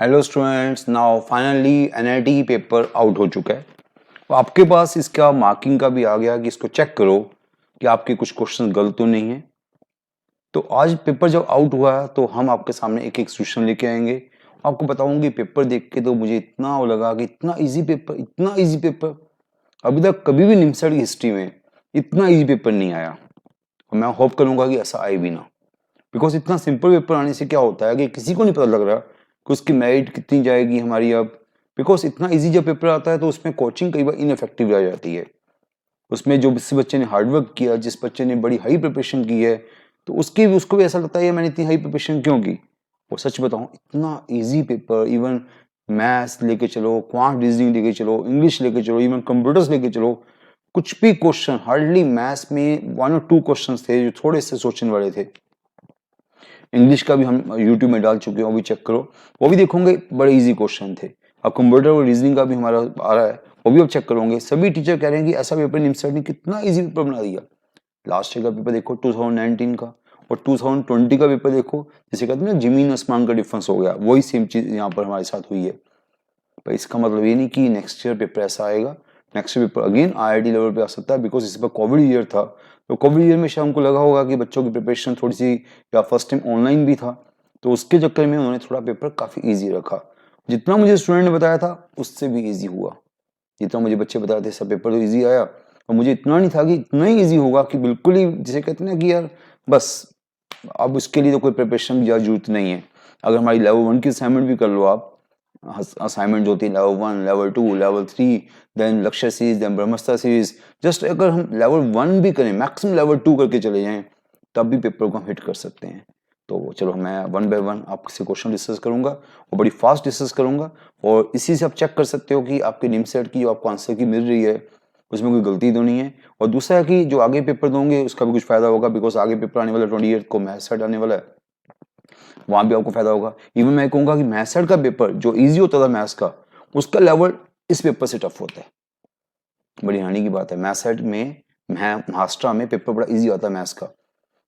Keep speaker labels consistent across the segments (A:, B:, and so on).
A: Hello students, now finally NIT paper out हो चुका है। तो आपके पास इसका मार्किंग का भी आ गया कि इसको चेक करो कि आपके कुछ क्वेश्चन गलत तो नहीं है। तो आज पेपर जब आउट हुआ है तो हम आपके सामने एक एक सॉल्यूशन लेके आएंगे। आपको बताऊंगी पेपर देख के तो मुझे इतना वो लगा कि इतना इजी पेपर, इतना इजी पेपर अभी तक कभी भी निमसर की हिस्ट्री में इतना इजी पेपर नहीं आया। और मैं होप करूंगा कि ऐसा आए भी ना, बिकॉज इतना सिंपल पेपर आने से क्या होता है कि किसी को नहीं पता लग रहा कि उसकी मेरिट कितनी जाएगी हमारी अब। बिकॉज इतना इजी जब पेपर आता है तो उसमें कोचिंग कई बार इनफेक्टिव रह जाती है। उसमें जो जिस बच्चे ने हार्डवर्क किया, जिस बच्चे ने बड़ी हाई प्रिपरेशन की है, तो उसको भी ऐसा लगता है मैंने इतनी हाई प्रिपरेशन क्यों की। वो सच बताऊं, इतना इजी पेपर, इवन मैथ्स लेके चलो, क्वांट रीजनिंग लेके चलो, इंग्लिश लेके चलो, इवन कंप्यूटर्स लेके चलो, कुछ भी क्वेश्चन, हार्डली मैथ्स में 1 और 2 क्वेश्चन थे जो थोड़े से सोचने वाले थे। इंग्लिश का भी हम यूट्यूब में डाल चुके हैं, वो भी चेक करो, वो भी देखोगे बड़े इजी क्वेश्चन थे। अब कंप्यूटर और रीजनिंग का भी हमारा आ रहा है, वो भी अब चेक करोगे। सभी टीचर कह रहे हैं कि ऐसा पेपर निमसर ने कितना इजी पेपर बना दिया। लास्ट ईयर का पेपर देखो 2019 का, और 2020 का पेपर देखो, जिसे कहते हैं ना जमीन आसमान का डिफरेंस हो गया, वही सेम चीज यहाँ पर हमारे साथ हुई है। पर इसका मतलब ये नहीं कि नेक्स्ट ईयर पेपर ऐसा आएगा। Next paper again IIT level पे आ सकता है, बिकॉज इस पर कोविड ईयर था। तो कोविड ईयर में शायद हमको लगा होगा कि बच्चों की प्रिपरेशन थोड़ी सी, या फर्स्ट टाइम ऑनलाइन भी था, तो उसके चक्कर में उन्होंने थोड़ा पेपर काफी ईजी रखा। जितना मुझे स्टूडेंट ने बताया था उससे भी ईजी हुआ। जितना मुझे बच्चे बता रहे थे सब पेपर तो ईजी आया, और मुझे इतना नहीं था कि इतना ही ईजी होगा कि बिल्कुल ही, जिसे कहते हैं ना कि यार बस अब उसके लिए तो कोई प्रिपरेशन की जरूरत नहीं है। अगर हमारी लेवल 1 की असाइनमेंट भी कर लो आप, असाइनमेंट जो होती है लेवल 1, लेवल 2, लेवल 3, देन लक्ष्य सीरीज, देन ब्रह्मास्त्र सीरीज, जस्ट अगर हम लेवल 1 भी करें, मैक्सिमम लेवल 2 करके चले जाएं, तब भी पेपर को हम हिट कर सकते हैं। तो चलो मैं 1 बाय 1 आपसे क्वेश्चन डिस्कस करूंगा, और बड़ी फास्ट डिस्कस करूंगा, और इसी से आप चेक कर सकते हो कि आपके निमसेट की जो आपको आंसर की मिल रही है उसमें कोई गलती तो नहीं है। और दूसरा है कि जो आगे पेपर दोगे उसका भी कुछ फायदा होगा, बिकॉज आगे पेपर आने वाला 28 को मैथ्स सेट आने वाला है, वहां भी आपको फायदा होगा। इवन मैं कहूंगा कि मैथ्स का पेपर जो इजी होता था मैथ्स का, उसका लेवल इस पेपर से टफ होता है। बड़ी हानि की बात है, मैथ्स में महाराष्ट्र में पेपर बड़ा इजी आता है मैथ्स का,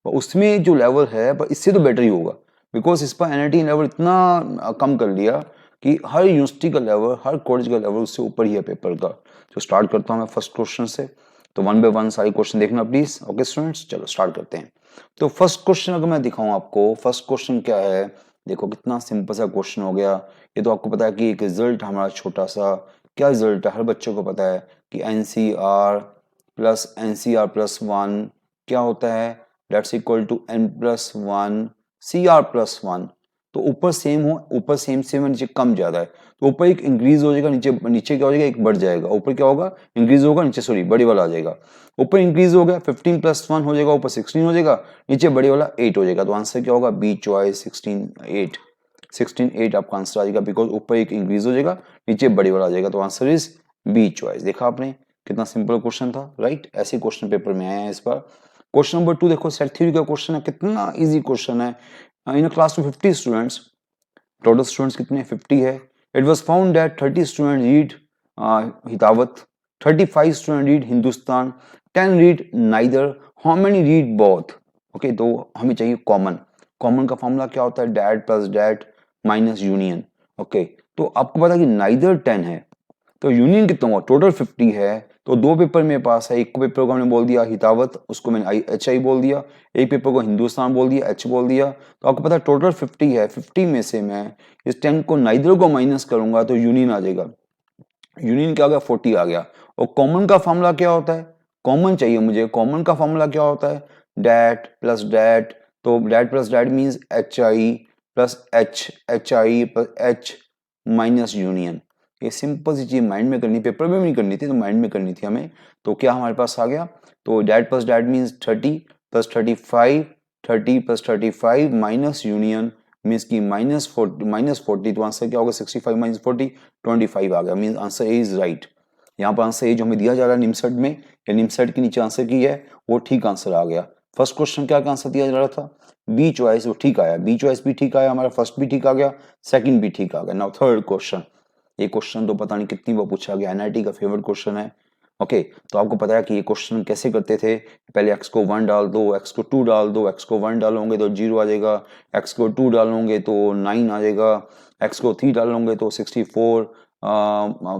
A: और उसमें जो लेवल है पर इससे तो बेटर ही होगा, बिकॉज इस पर एनआईटी लेवल इतना कम कर लिया कि हर यूनिवर्सिटी का लेवल, हर कॉलेज का लेवल उससे ऊपर ही है पेपर का। तो स्टार्ट करता हूँ मैं फर्स्ट क्वेश्चन से। तो 1 बाय 1 सारे क्वेश्चन देखना प्लीज। ओके स्टूडेंट्स, चलो स्टार्ट करते हैं। तो फर्स्ट क्वेश्चन अगर मैं दिखाऊं आपको, फर्स्ट क्वेश्चन क्या है, देखो कितना सिंपल सा क्वेश्चन हो गया। ये तो आपको पता है कि एक रिजल्ट हमारा छोटा सा, क्या रिजल्ट है हर बच्चों को पता है कि NCR+NCR+1 क्या होता है, that's equal to N+1 CR+1। तो ऊपर सेम हो, ऊपर सेम सेम है, नीचे कम ज्यादा है, तो ऊपर एक इंक्रीज हो जाएगा, नीचे नीचे क्या हो जाएगा, एक बढ़ जाएगा। ऊपर क्या होगा, इंक्रीज होगा, नीचे सॉरी बड़े वाला आ जाएगा। ऊपर इंक्रीज हो गया 15+1 हो जाएगा, ऊपर 16 हो जाएगा, नीचे बड़े वाला 8 हो जाएगा। तो आंसर क्या होगा, बी चॉइस 16 8। 16 8 आपका आंसर आ जाएगा, बिकॉज ऊपर एक इंक्रीज हो जाएगा, नीचे बड़े वाला आ जाएगा। तो आंसर इज बी चॉइस। देखा आपने कितना सिंपल क्वेश्चन था, राइट। ऐसे क्वेश्चन पेपर में आया है इस बार। क्वेश्चन नंबर 2 देखो, सेट थ्योरी का क्वेश्चन है, कितना इजी क्वेश्चन है। इन क्लास में 50 स्टूडेंट्स, टोटल स्टूडेंट्स कितने, 50 है। It was found that 30 student read Hitavada, 35 student read Hindustan, 10 read neither, how many read both. Okay, तो हमें चाहिए कॉमन। कॉमन का फॉर्मूला क्या होता है, that plus that minus union. Okay, तो आपको पता है कि नाइदर 10 है, तो यूनियन कितना हुआ, टोटल 50 है। तो 2 पेपर मेरे पास है, एक पेपर को हमने बोल दिया हितावत, उसको मैंने HI बोल दिया, एक पेपर को हिंदुस्तान बोल दिया, H बोल दिया। तो आपको पता है टोटल 50 है, 50 में से मैं इस 10 को नाइदर को माइनस करूंगा तो यूनियन आ जाएगा। यूनियन क्या आ गया, 40 आ गया। और कॉमन का फॉर्मूला क्या होता है, कॉमन चाहिए मुझे, कॉमन का फॉर्मूला क्या होता है, डैट प्लस डैट। तो that plus that means HI plus HI plus H minus union. ये सिंपल सी चीज माइंड में करनी, पेपर में भी नहीं करनी थी, तो माइंड में करनी थी हमें। तो क्या हमारे पास आ गया, तो that plus that means 30 plus 35, 30 plus 35 minus union means की -40। तो आंसर क्या होगा, 65 माइनस 40, 25 आ गया। Means answer A is right. यहाँ पर आंसर ए जो हमें दिया जा रहा है निमसेट में, या निमसेट के नीचे आंसर की है, वो ठीक आंसर आ गया। फर्स्ट क्वेश्चन क्या आंसर दिया जा रहा था, बी चॉइस, वो ठीक आया, बी चॉइस भी ठीक आया हमारा, फर्स्ट भी ठीक आ गया, सेकंड भी ठीक आ गया। नाउ थर्ड क्वेश्चन, ये क्वेश्चन तो पता नहीं कितनी बार पूछा गया, एनआईटी का फेवरेट क्वेश्चन है। ओके, तो आपको पता है कि ये क्वेश्चन कैसे करते थे, पहले x को 1 डाल दो, x को 2 डाल दो, x को 1 डालोगे तो 0 आ जाएगा, x को 2 डालोगे तो 9 आ जाएगा, x को 3 डालोगे तो 64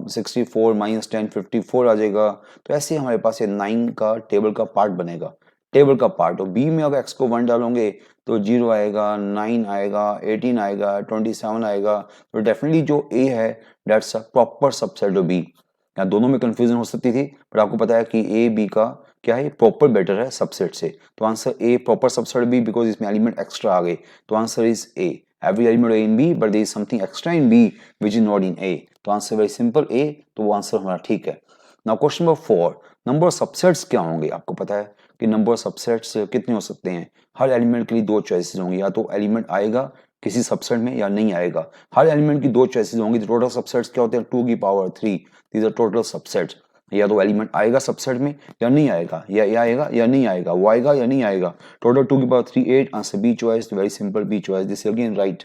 A: 64 माइनस 10 54 आ जाएगा। तो ऐसे हमारे पास ये 9 का टेबल का पार्ट बनेगा, टेबल का पार्ट। और बी में अगर x को 1 डालोगे तो 0 आएगा, 9 आएगा, 18 आएगा, 27 आएगा। तो डेफिनेटली जो ए है that's a proper subset of B. यहाँ दोनों में कंफ्यूजन हो सकती थी, पर आपको पता है कि ए बी का क्या है, प्रॉपर बेटर है सबसेट से। तो answer A proper subset B, because इसमें एलिमेंट एक्स्ट्रा आ गए। तो answer is A, every element A in B, but there is something extra in B which is not in A. तो answer very simple A, तो वो answer हमारा ठीक है। Now question number 4, number of subsets क्या होंगे? आपको पता है कि नंबर ऑफ सबसेट्स कितने हो सकते हैं? हर एलिमेंट के लिए दो चॉइसेस होंगी, या तो एलिमेंट आएगा किसी सबसेट में या नहीं आएगा। हर एलिमेंट की दो चॉइसेस होंगी। तो टोटल सबसेट्स क्या होते हैं? 2 की power 3, these are total subsets. या तो एलिमेंट आएगा सबसेट में या नहीं आएगा, या आएगा या नहीं आएगा, वो आएगा या नहीं आएगा। टोटल 2 की power 3 8, answer B choice, very simple B choice, this again right.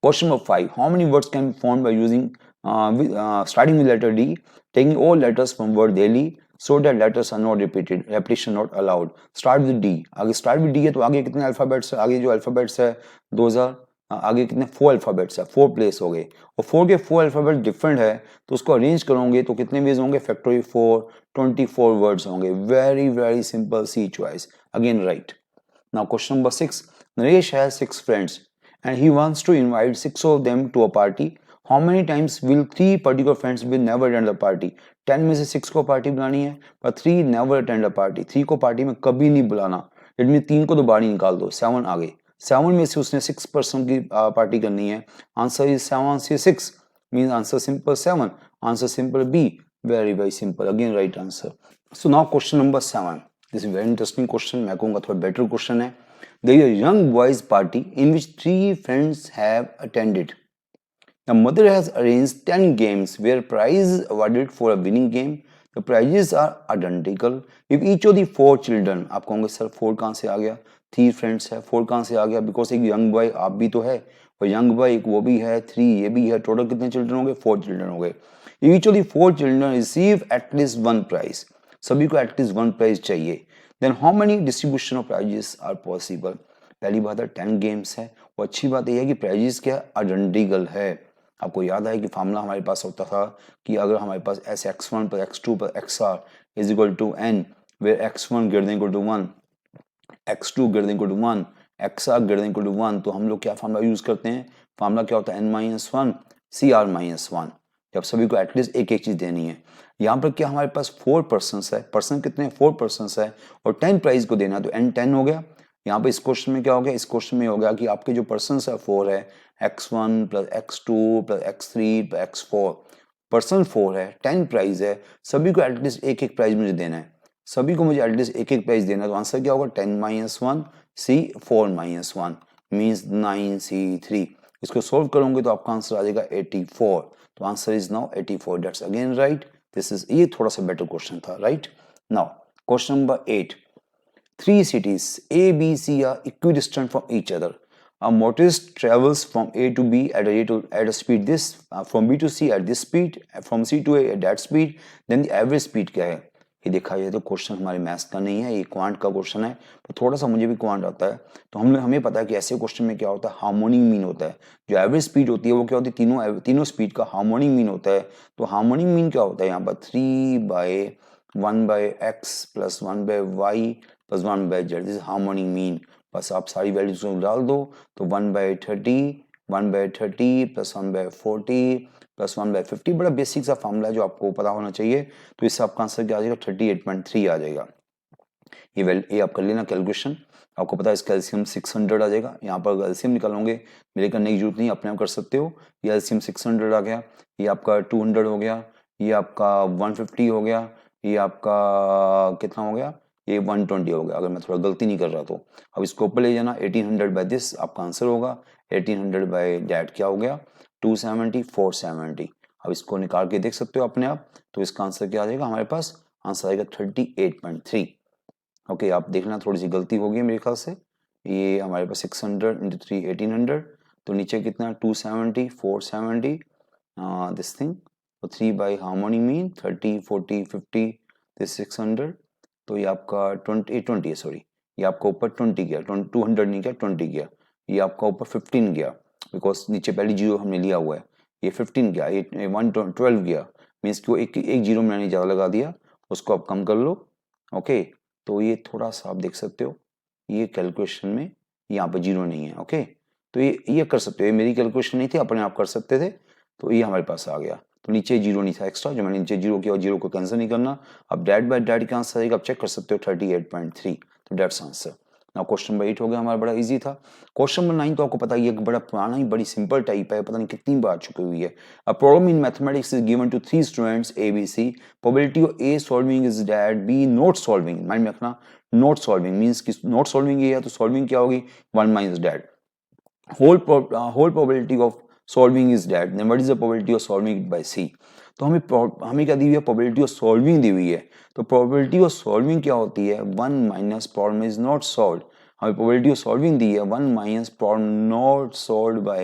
A: Question number 5. How many words can be formed by using starting with letter D, taking all letters from word daily so that letters are not repeated, repetition not allowed. Start with D. आगे start with D है तो आगे कितने alphabets है? आगे जो alphabets है 2000, आगे कितने 4 अल्फाबेट्स है, 4 प्लेस हो गए। और 4 के 4 अल्फाबेट डिफरेंट है तो उसको अरेंज करोगे तो कितने वेज होंगे? फैक्टोरियल 4, 24 वर्ड्स होंगे। Very very simple, C choice, again right. Now question number 6. Naresh has 6 friends and he wants to invite 6 of them to a party. How many times will 3 particular friends will never attend the party? 10 में से 6 को party बुलानी है, पर 3 never attend the party. 3 को party में कभी नहीं बुलाना। इट मीन 3 को तो बाहर ही निकाल दो, 7 आ गए। 7 में से उसने 6 पर्सन की पार्टी करनी है। आंसर इज 7 से 6, mean answer simple 7, answer simple B, very very simple, again right answer. So now question number 7, this is very interesting question, मैं कहूँगा थोड़ा बेटर क्वेश्चन है। There is a young boys party in which 3 friends have attended. The mother has arranged 10 games where prizes awarded for a winning game. The prizes are identical. If each of the 4 children, आप कहोगे sir 4 कहाँ से आ गया? 3 friends है, 4 कहाँ से आ गया? Because एक यंग बॉय आप भी तो है, और यंग बॉय एक वो भी है, 3 ये भी है, टोटल कितने चिल्ड्रन हो गए? 4 चिल्ड्रन हो गए। Each of the 4 children receive at least 1 prize. सभी को एटलीस्ट 1 प्राइज चाहिए। Then how many distribution of prizes are possible? पहली बात है 10 गेम्स है, और अच्छी बात यह है कि प्राइजेस क्या आइडेंटिकल है। आपको याद है कि फार्मूला हमारे पास होता था कि अगर हमारे पास एस x1 पर x2 पर xr is equal to n, where x1 greater than equal to 1, x2 greater than equal to 1, xr greater than equal to 1, तो हम लोग क्या फार्मूला यूज करते हैं? फार्मूला क्या होता है? n-1 cr-1, जब सभी को एटलीस्ट एक एक चीज देनी है। यहाँ पर क्या हमारे पास 4 पर्सन है, पर्सन कितने? 4 पर्सन है, और 10 प्राइज को देना, तो n 10 हो गया। यहाँ पे इस क्वेश्चन में क्या हो गया? इस क्वेश्चन में हो गया कि आपके जो पर्सन है 4 है, x1 plus x2 plus x3 plus x4, person 4 है, 10 प्राइज है, सभी को एटलीस्ट एक एक प्राइज मुझे देना है, सभी को मुझे एटलीस्ट एक एक प्राइज देना है। तो आंसर क्या होगा? 10-1 c4-1 मीन्स 9c3। इसको सोल्व करोगे तो आपका आंसर आ जाएगा 84। तो answer is now 84, that's again right. This is, ये थोड़ा सा बेटर क्वेश्चन था, right. Now question number 8. 3 cities A, B, C are equidistant from each other. A motorist travels from A to B at a speed this, from B to C at this speed, from C to A at that speed. Then the average speed क्या है? ये देखा जाए तो question हमारे maths का नहीं है, ये क्वांट का क्वेश्चन है, पर थोड़ा सा मुझे भी क्वांट आता है। तो हमें पता है कि ऐसे क्वेश्चन में क्या होता है? हार्मोनिक मीन होता है। जो एवरेज स्पीड होती है वो क्या होती है? तीनों स्पीड का हार्मोनिक मीन होता है। तो हार्मोनिक मीन क्या होता है? यहाँ पर 3/1/x plus 1/y plus 1/z, this harmonic mean. बस आप सारी वैल्यूज को डाल दो, तो 1/30 प्लस 1/40 प्लस 1/50, बड़ा बेसिक सा फॉर्मूला जो आपको पता होना चाहिए। तो इससे आपका आंसर क्या आ जाएगा? 38.3 आ जाएगा। ये आप कर लेना कैलकुलेशन, आपको पता है इसका एलसीएम 600 आ जाएगा। यहाँ पर एलसीएम निकालोगे, मेरे करने की जरूरत नहीं, अपने आप कर सकते हो। ये एलसीएम 600 आ गया, ये आपका 200 हो गया, ये आपका 150 हो गया, ये आपका कितना हो गया? ये 120 हो गया, अगर मैं थोड़ा गलती नहीं कर रहा तो। अब इसको ऊपर ले जाना, 1800 बाय दिस आपका आंसर होगा, 1800 बाय डैट क्या हो गया? 270, 470। अब इसको निकाल के देख सकते हो अपने आप, तो इसका आंसर क्या आ जाएगा हमारे पास? आंसर आएगा 38.3। ओके, आप देखना थोड़ी सी गलती होगी मेरे ख्याल से। ये हमारे पास 600 इंटू 3 1800, तो नीचे कितना? 270, 470 दिस थिंग, तो 3 बाई हार्मोनिक मीन 30, 40, 50, दिस 600, तो ये आपका 20 है, सॉरी, ये आपका ऊपर 20 गया, 200 नहीं गया, 20 गया, ये आपका ऊपर 15 गया, बिकॉज नीचे पहली जीरो हमने लिया हुआ है, ये 15 गया, ये 112 गया, मीन्स कि वो एक जीरो मैंने ज़्यादा लगा दिया, उसको आप कम कर लो। ओके, तो ये थोड़ा सा आप देख सकते हो, ये कैलकुलेशन में यहाँ पे जीरो नहीं है। ओके, तो ये कर सकते हो, ये मेरी कैलकुलेशन नहीं थी, अपने आप कर सकते थे, तो ये हमारे पास आ गया। तो नीचे जीरो नहीं था एक्स्ट्रा, जो मैंने नीचे जीरो किया और जीरो को कैंसिल नहीं करना। अब डैट बाय डैट का आंसर आएगा, आप चेक कर सकते हो 38.3, तो that's answer. Now question number 8 हो गया हमारा, बड़ा इजी था। क्वेश्चन नंबर 9 तो आपको पता ही है, बड़ा पुराना ही बड़ी सिंपल टाइप है, पता नहीं कितनी बार चुकी हुई है। A problem in mathematics is given to 3 students A B C, probability of A solving is that B not solving. Mind में रखना, नॉट सॉल्विंग मींस कि नॉट सॉल्विंग ये है, तो सॉल्विंग क्या होगी, 1 minus that. whole probability of solving is that, then what is the probability of solving it by C? तो हमें क्या दी हुई है, probability of solving दी हुई है। तो probability of solving क्या होती है, 1 minus problem is not solved। हमें probability of solving दी है 1 minus problem not solved by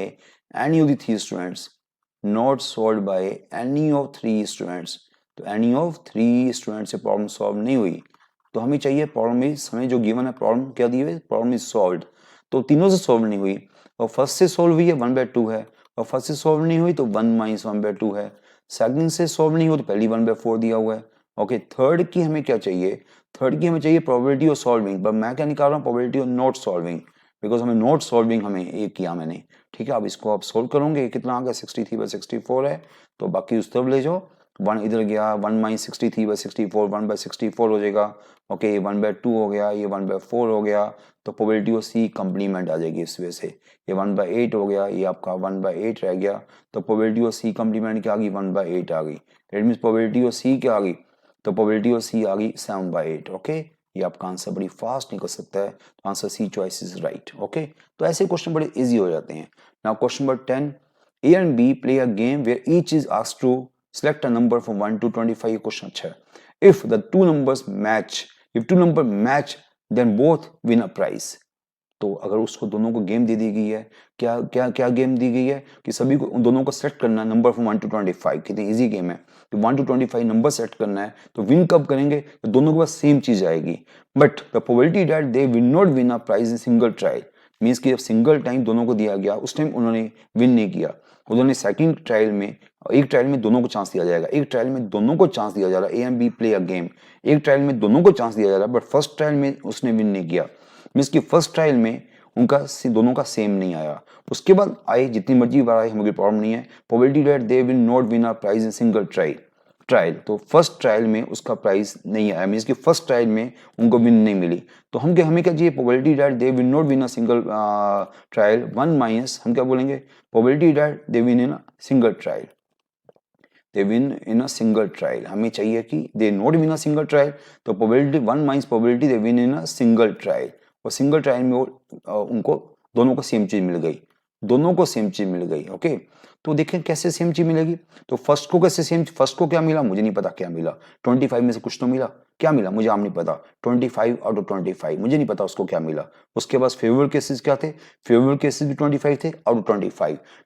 A: any of the 3 students, not solved by any of 3 students। तो any of 3 students से प्रॉब्लम सॉल्व नहीं हुई, तो हमें चाहिए प्रॉब्लम इज, हमें जो गिवन है प्रॉब्लम क्या दी हुई है, प्रॉब्लम इज सॉल्व्ड। तो तीनों से सॉल्व नहीं हुई, और फर्स्ट से सॉल्व हुई है 1/2 है, और फर्स्ट से सॉल्व नहीं हुई तो 1 माइनस 1/2 है। सेकंड से सॉल्व नहीं हुई तो पहली 1/4 दिया हुआ है। ओके, थर्ड की हमें क्या चाहिए, थर्ड की हमें चाहिए प्रोबेबिलिटी ऑफ सॉल्विंग, पर मैं क्या निकाल रहा हूँ, probability of not solving, because हमें नॉट सॉल्विंग हमें एक किया मैंने। ठीक है, अब इसको आप सोल्व करोगे, कितना आ गया 63/64 है, तो बाकी उस तरफ ले जाओ, 1 इधर गया, 1 माइनस 63/64 1/64 हो जाएगा। ओके, ये 1/2 हो गया, ये 1/4 हो गया, तो प्रोबेबिलिटी ऑफ सी कंप्लीमेंट आ जाएगी इस वजह से। ये 1/8 हो गया, ये आपका 1/8 रह गया, तो प्रोबेबिलिटी ऑफ सी कंप्लीमेंट क्या आ गई, 1/8 आ गई। इट मीन्स प्रोबेबिलिटी ऑफ सी क्या आ गई, तो प्रोबेबिलिटी ऑफ सी आ गई 7/8। ओके, ये आपका आंसर बड़ी फास्ट निकल सकता है, तो answer C choice is right. Okay, तो ऐसे क्वेश्चन बड़े इजी हो जाते हैं। Now question number 10, A and B play a game where each is asked to select a number from 1 to 25। ये क्वेश्चन अच्छा है। If the two numbers match, if two number match then both win a prize. तो अगर उसको दोनों को game दे दी गई है, क्या क्या क्या गेम दी गई है, कि सभी को उन दोनों को सेट करना है नंबर फ्रॉम 1 to 25। कितनी इजी गेम है कि 1 to 25 नंबर सेट करना है, तो विन कब करेंगे, तो दोनों के पास सेम चीज आएगी। But the probability that they will not win a prize in single trial, means कि जब सिंगल टाइम दोनों को दिया गया उस टाइम उन्होंने विन नहीं किया, उन्होंने सेकंड ट्रायल में, एक ट्रायल में दोनों को चांस दिया जाएगा, एक ट्रायल में दोनों को चांस दिया जा रहा है, A and B play a game, एक ट्रायल में दोनों को चांस दिया जा रहा है, बट फर्स्ट ट्रायल में उसने विन नहीं किया, मीन्स कि फर्स्ट ट्रायल में उनका दोनों का सेम नहीं आया। उसके बाद आए जितनी मर्जी बार आए, हमें प्रॉब्लम नहीं है। Probability that they will not win a prize in single trial, तो फर्स्ट ट्रायल में उसका प्राइज नहीं आया, मीन्स कि फर्स्ट ट्रायल में उनको विन नहीं मिली, तो हमें क्या चाहिए, probability that they will not win a single trial 1 minus, हम क्या बोलेंगे, probability that they win in a single trial, they win in a single trial. हमें चाहिए कि they not win a single trial, तो probability 1 minus probability they win in a single trial, और single trial में उनको दोनों को same चीज मिल गई, दोनों को सेम चीज मिल गई। ओके, तो देखें कैसे सेम चीज मिलेगी, तो फर्स्ट को कैसे सेम, फर्स्ट को क्या मिला मुझे नहीं पता क्या मिला, 25 में से कुछ तो मिला, क्या मिला मुझे आम नहीं पता, 25 आउट ऑफ 25 मुझे नहीं पता उसको क्या मिला। उसके बाद फेवरेबल केसेस क्या थे, फेवरेबल केसेस भी 25 थे आउट ऑफ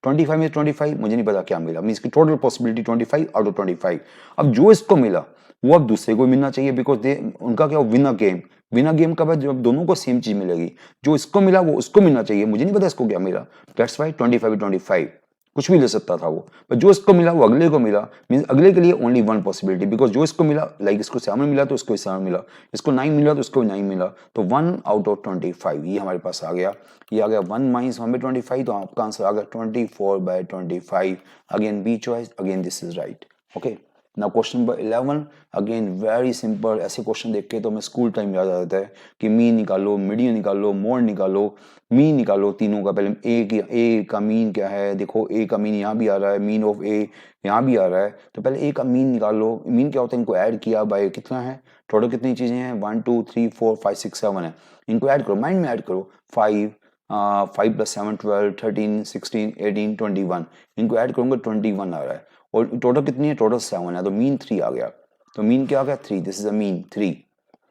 A: 25 में 25 मुझे नहीं पता क्या मिला, मींस की टोटल पॉसिबिलिटी 25 आउट ऑफ 25। अब जो इसको मिला वो अब दूसरे को मिलना चाहिए, बिकॉज दे उनका क्या विन गेम, विन गेम का बाद जब दोनों को सेम चीज मिलेगी, जो इसको मिला वो उसको मिलना चाहिए, मुझे नहीं पता इसको क्या मिला, दैट्स व्हाई 25 कुछ भी ले सकता था वो, पर जो इसको मिला वो अगले को मिला, मींस अगले के लिए ओनली वन पॉसिबिलिटी, बिकॉज जो इसको मिला, लाइक इसको 7 मिला तो इसको 7 मिला, इसको 9 मिला तो इसको 9 मिला, तो 1 आउट ऑफ 25 ये हमारे पास आ गया। ये आ गया 1 माइनस 1/25, तो आपका आंसर आ गया 24/25। Again B choice, again this is right. Okay, now question number 11, again very simple. ऐसे क्वेश्चन देख के तो हमें स्कूल टाइम याद आ जाता है कि मीन निकालो, मीडियन निकालो, मोड निकालो, मीन निकालो तीनों का। पहले ए का मीन क्या है, देखो ए का मीन यहाँ भी आ रहा है, मीन ऑफ ए यहाँ भी आ रहा है, तो पहले ए का मीन निकालो। मीन क्या होता है, इनको ऐड किया बाय कितना है, टोटल कितनी चीजें हैं, 1 2 3 4 5 6 7 है, इनको ऐड करो, माइंड में ऐड करो, 5 + 7 12 13 16 18 21, इनको ऐड करूंगा 21 आ रहा है, और टोटल कितनी है, टोटल 7 है, तो मीन 3 आ गया, तो मीन क्या आ गया 3, this is a mean 3।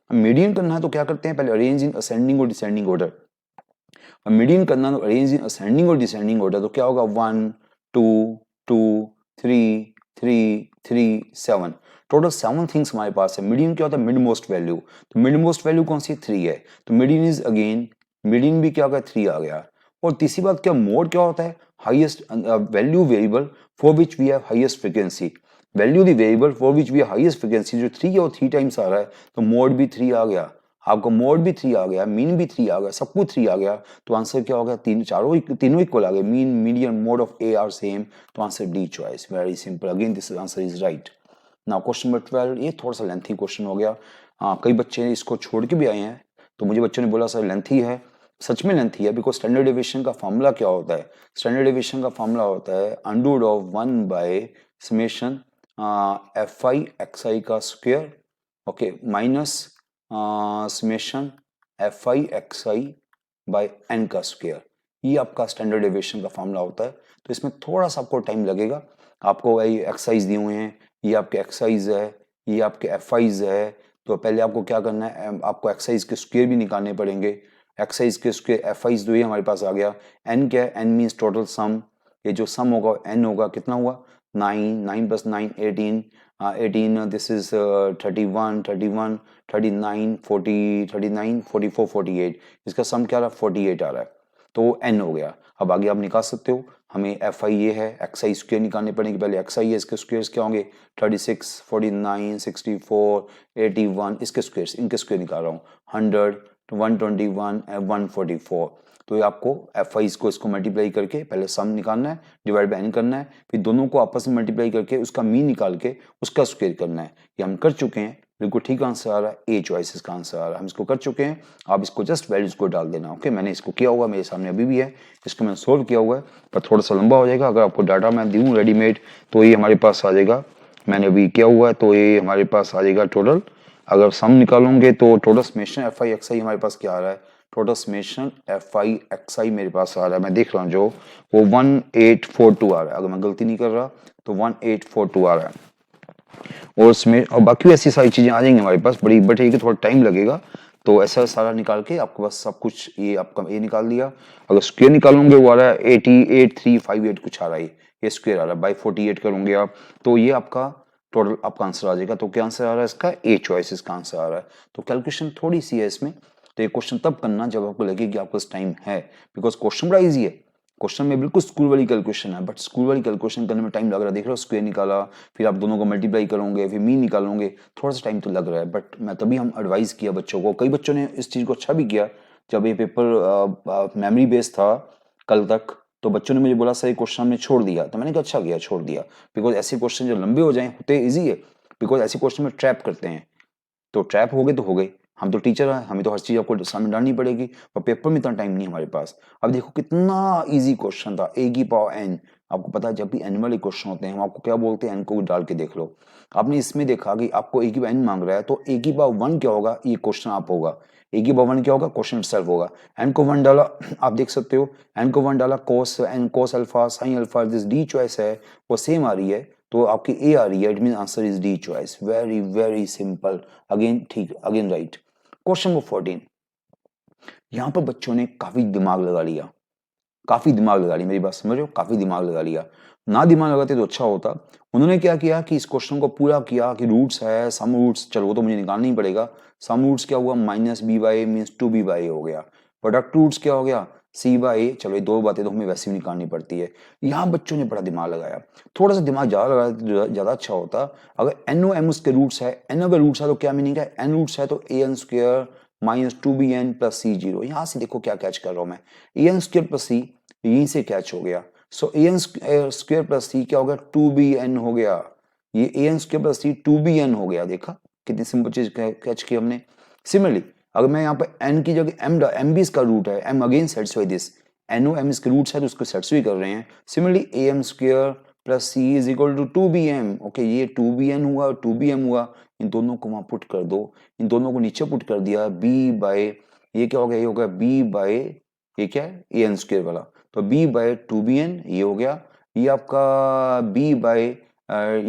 A: Median करना है तो क्या करते हैं, पहले अरेंज इन असेंडिंग और डिसेंडिंग ऑर्डर। अब मीडियन करना है तो अरेंज इन असेंडिंग और डिसेंडिंग ऑर्डर, तो क्या होगा 1 2 2 3 3 3 7, टोटल 7 थिंग्स हमारे पास है। मीडियन क्या होता है, मिड मोस्ट वैल्यू, तो मिड मोस्ट वैल्यू कौन सी 3 है, तो मीडियन इज अगेन, मीडियन भी क्या होगा 3 आ गया, और तीसरी बात क्या, मोड क्या होता है, highest value variable for which we have highest frequency, value the variable for which we have highest frequency, जो 3 और 3 टाइम्स आ रहा है तो मोड भी 3 आ गया, आपका मोड भी 3 आ गया, मीन भी 3 आ गया, सब कुछ 3 आ गया, तो आंसर क्या हो गया, तीनों इक्वल आ गए, mean median mode of are same, तो answer D choice, very simple, again this answer is right. Now question number 12, ये थोड़ा सा लेंथी क्वेश्चन हो गया, हाँ कई बच्चे इसको छोड़ के भी आए हैं, तो मुझे बच्चों ने बोला सर लेंथी है, सच में लेंथी है, बिकॉज स्टैंडर्ड डेविएशन का फॉर्मूला क्या होता है, स्टैंडर्ड डेविएशन का फॉर्मूला होता है under of 1 by summation F I X I का square, okay, minus summation F I X I by N का स्क्वायर, ये आपका स्टैंडर्ड डेविएशन का फॉर्मूला होता है। तो इसमें थोड़ा सा आपको टाइम लगेगा, आपको वही एक्सरसाइज दिए हुए हैं, ये आपके एक्सरसाइज है, ये आपके एफ आईज है, तो पहले आपको क्या करना है, आपको एक्सरसाइज के स्क्वायर भी निकालने पड़ेंगे, एक्सरसाइज के स्क्वायर एफ आईज जो ये हमारे पास आ गया, एन क्या है, एन मीन्स टोटल सम, ये जो सम होगा एन होगा, कितना हुआ 9, 9 + 9 18, 18 दिस इज 31, 31, 39, 40, 39, 44, 48, इसका सम क्या रहा 48 आ रहा है, तो एन हो गया। अब आगे आप निकाल सकते हो, हमें एफ आई ये है, एक्स आई स्क्वायर निकालने पड़ेंगे, पहले एक्स आई है, इसके स्क्वायर्स क्या होंगे 36, 49, 64, 81, इसके स्क्वायर्स, इनके स्क्वायर निकाल रहा हूँ 100, 121, 144, तो ये आपको एफ आई को इसको मल्टीप्लाई करके पहले सम निकालना है, डिवाइड बाय एन करना है, फिर दोनों को आपस में मल्टीप्लाई करके उसका मीन निकाल के उसका स्क्वायर करना है, ये हम कर चुके हैं, बिल्कुल ठीक आंसर आ रहा है, ए चॉइस इसका आंसर आ रहा है, हम इसको कर चुके हैं, आप इसको जस्ट वैल्यूज को डाल देना, ओके, मैंने इसको किया हुआ मेरे सामने अभी भी है, इसको मैंने सोल्व किया हुआ है, पर थोड़ा सा लंबा हो जाएगा, अगर आपको डाटा मैं दूँ रेडीमेड तो ये हमारे पास आ जाएगा, मैंने अभी किया हुआ है तो ये हमारे पास आ जाएगा टोटल, अगर सम निकालोगे तो total summation F I X I हमारे पास क्या आ रहा है, total summation F I X I मेरे पास आ रहा है, मैं देख रहा हूँ जो वो 1842 आ रहा है, अगर मैं गलती नहीं कर रहा तो 1842 आ रहा है, और उसमें और बाकी ऐसी सारी चीजें आ जाएंगी हमारे पास, बड़ी बट है कि थोड़ा टाइम लगेगा, तो ऐसा सारा निकाल के आपके पास सब कुछ, ये आपका ये निकाल दिया, अगर स्क्वायर निकालोगे वो आ रहा है 88,358 कुछ आ रहा है, ये स्क्वायर आ रहा है, बाई 48 करोगे आप तो ये आपका टोटल आपका आंसर आ जाएगा, तो क्या आंसर आ रहा है इसका, ए चॉइस इसका आंसर आ रहा है, तो कैलकुलेशन थोड़ी सी है इसमें, तो ये क्वेश्चन तब करना जब आपको लगे कि आपके पास टाइम है, बिकॉज क्वेश्चन बड़ा ईजी है, क्वेश्चन में बिल्कुल स्कूल वाली कैलकुलेशन है, बट स्कूल वाली कैलकुलेशन करने में टाइम लग रहा है, देख रहे हो स्क्वायर निकाला, फिर आप दोनों को मल्टीप्लाई करोगे, फिर मीन निकालोगे, थोड़ा सा टाइम तो लग रहा है, बट मैं तभी हम एडवाइस किया बच्चों को, कई बच्चों ने इस चीज़ को अच्छा भी किया, जब ये पेपर मेमोरी बेस्ड था कल तक, तो बच्चों ने मुझे बोला सर ये क्वेश्चन हमने छोड़ दिया, तो मैंने कहा अच्छा किया छोड़ दिया, बिकॉज ऐसे क्वेश्चन जो लंबे हो जाए होते ईजी है, बिकॉज ऐसे क्वेश्चन में ट्रैप करते हैं, तो ट्रैप हो गए तो हो गए, हम तो टीचर हैं, हमें तो हर चीज़ आपको सामने डालनी पड़ेगी, और पेपर में इतना टाइम नहीं हमारे पास। अब देखो कितना इजी क्वेश्चन था, ए की पावर एन, आपको पता है जब भी एन वाले क्वेश्चन होते हैं हम आपको क्या बोलते हैं, एन को डाल के देख लो, आपने इसमें देखा कि आपको ए की पावर एन मांग रहा है, तो ए की पावर 1 क्या होगा, ये क्वेश्चन आप होगा, ए की पावर 1 क्या होगा, क्वेश्चन इटसेल्फ होगा, एन को 1 डाला, आप देख सकते हो एन को 1 डाला, cos N cos alpha sine alpha, this D choice है वो सेम आ रही है, तो आपकी ए आ रही है, it mean answer is D choice, very very simple, again ठीक, अगेन राइट। क्वेश्चन नंबर 14, यहां पर बच्चों ने काफी दिमाग लगा लिया, काफी दिमाग लगा लिया, मेरी बात समझ रहे हो, काफी दिमाग लगा लिया, ना दिमाग लगाते तो अच्छा होता, उन्होंने क्या किया कि इस क्वेश्चन को पूरा किया कि रूट्स है, सम रूट्स, चलो वो तो मुझे निकालना ही पड़ेगा, सम रूट्स क्या हुआ minus B by A means 2b by A हो गया, प्रोडक्ट रूट्स क्या हो गया सी बाई ए, चलो ये दो बातें तो हमें वैसे भी निकालनी पड़ती है, यहाँ बच्चों ने बड़ा दिमाग लगाया, थोड़ा सा दिमाग ज्यादा लगाया तो ज्यादा अच्छा होता, अगर एन ओ एम उसके रूट्स है, एन अगर रूट्स है तो क्या मीनिंग है, एन रूट्स है तो A N square minus 2bn plus C zero, यहाँ से देखो क्या कैच कर रहा हूं मैं, A N square plus C यहीं से कैच हो गया, so A N square plus C क्या हो गया 2bn हो गया, ये A N square plus C 2bn हो गया, देखा कितनी सिंपल चीज कैच की हमने। सिमिलरली अगर मैं यहाँ पे n की जगह m भी इसका रूट है, m again satisfy this, N O M इसके रूट्स है तो उसको सेटिस्फाई कर रहे हैं, similarly A M square plus C is equal to 2bm, okay ये 2bn हुआ और 2bm हुआ, इन दोनों को वहां पुट कर दो, इन दोनों को नीचे पुट कर दिया, b बाय ये क्या हो गया, ये हो गया b बाय ये क्या है ए एन स्क्र वाला, तो b बाय 2bn ये हो गया, ये आपका b बाय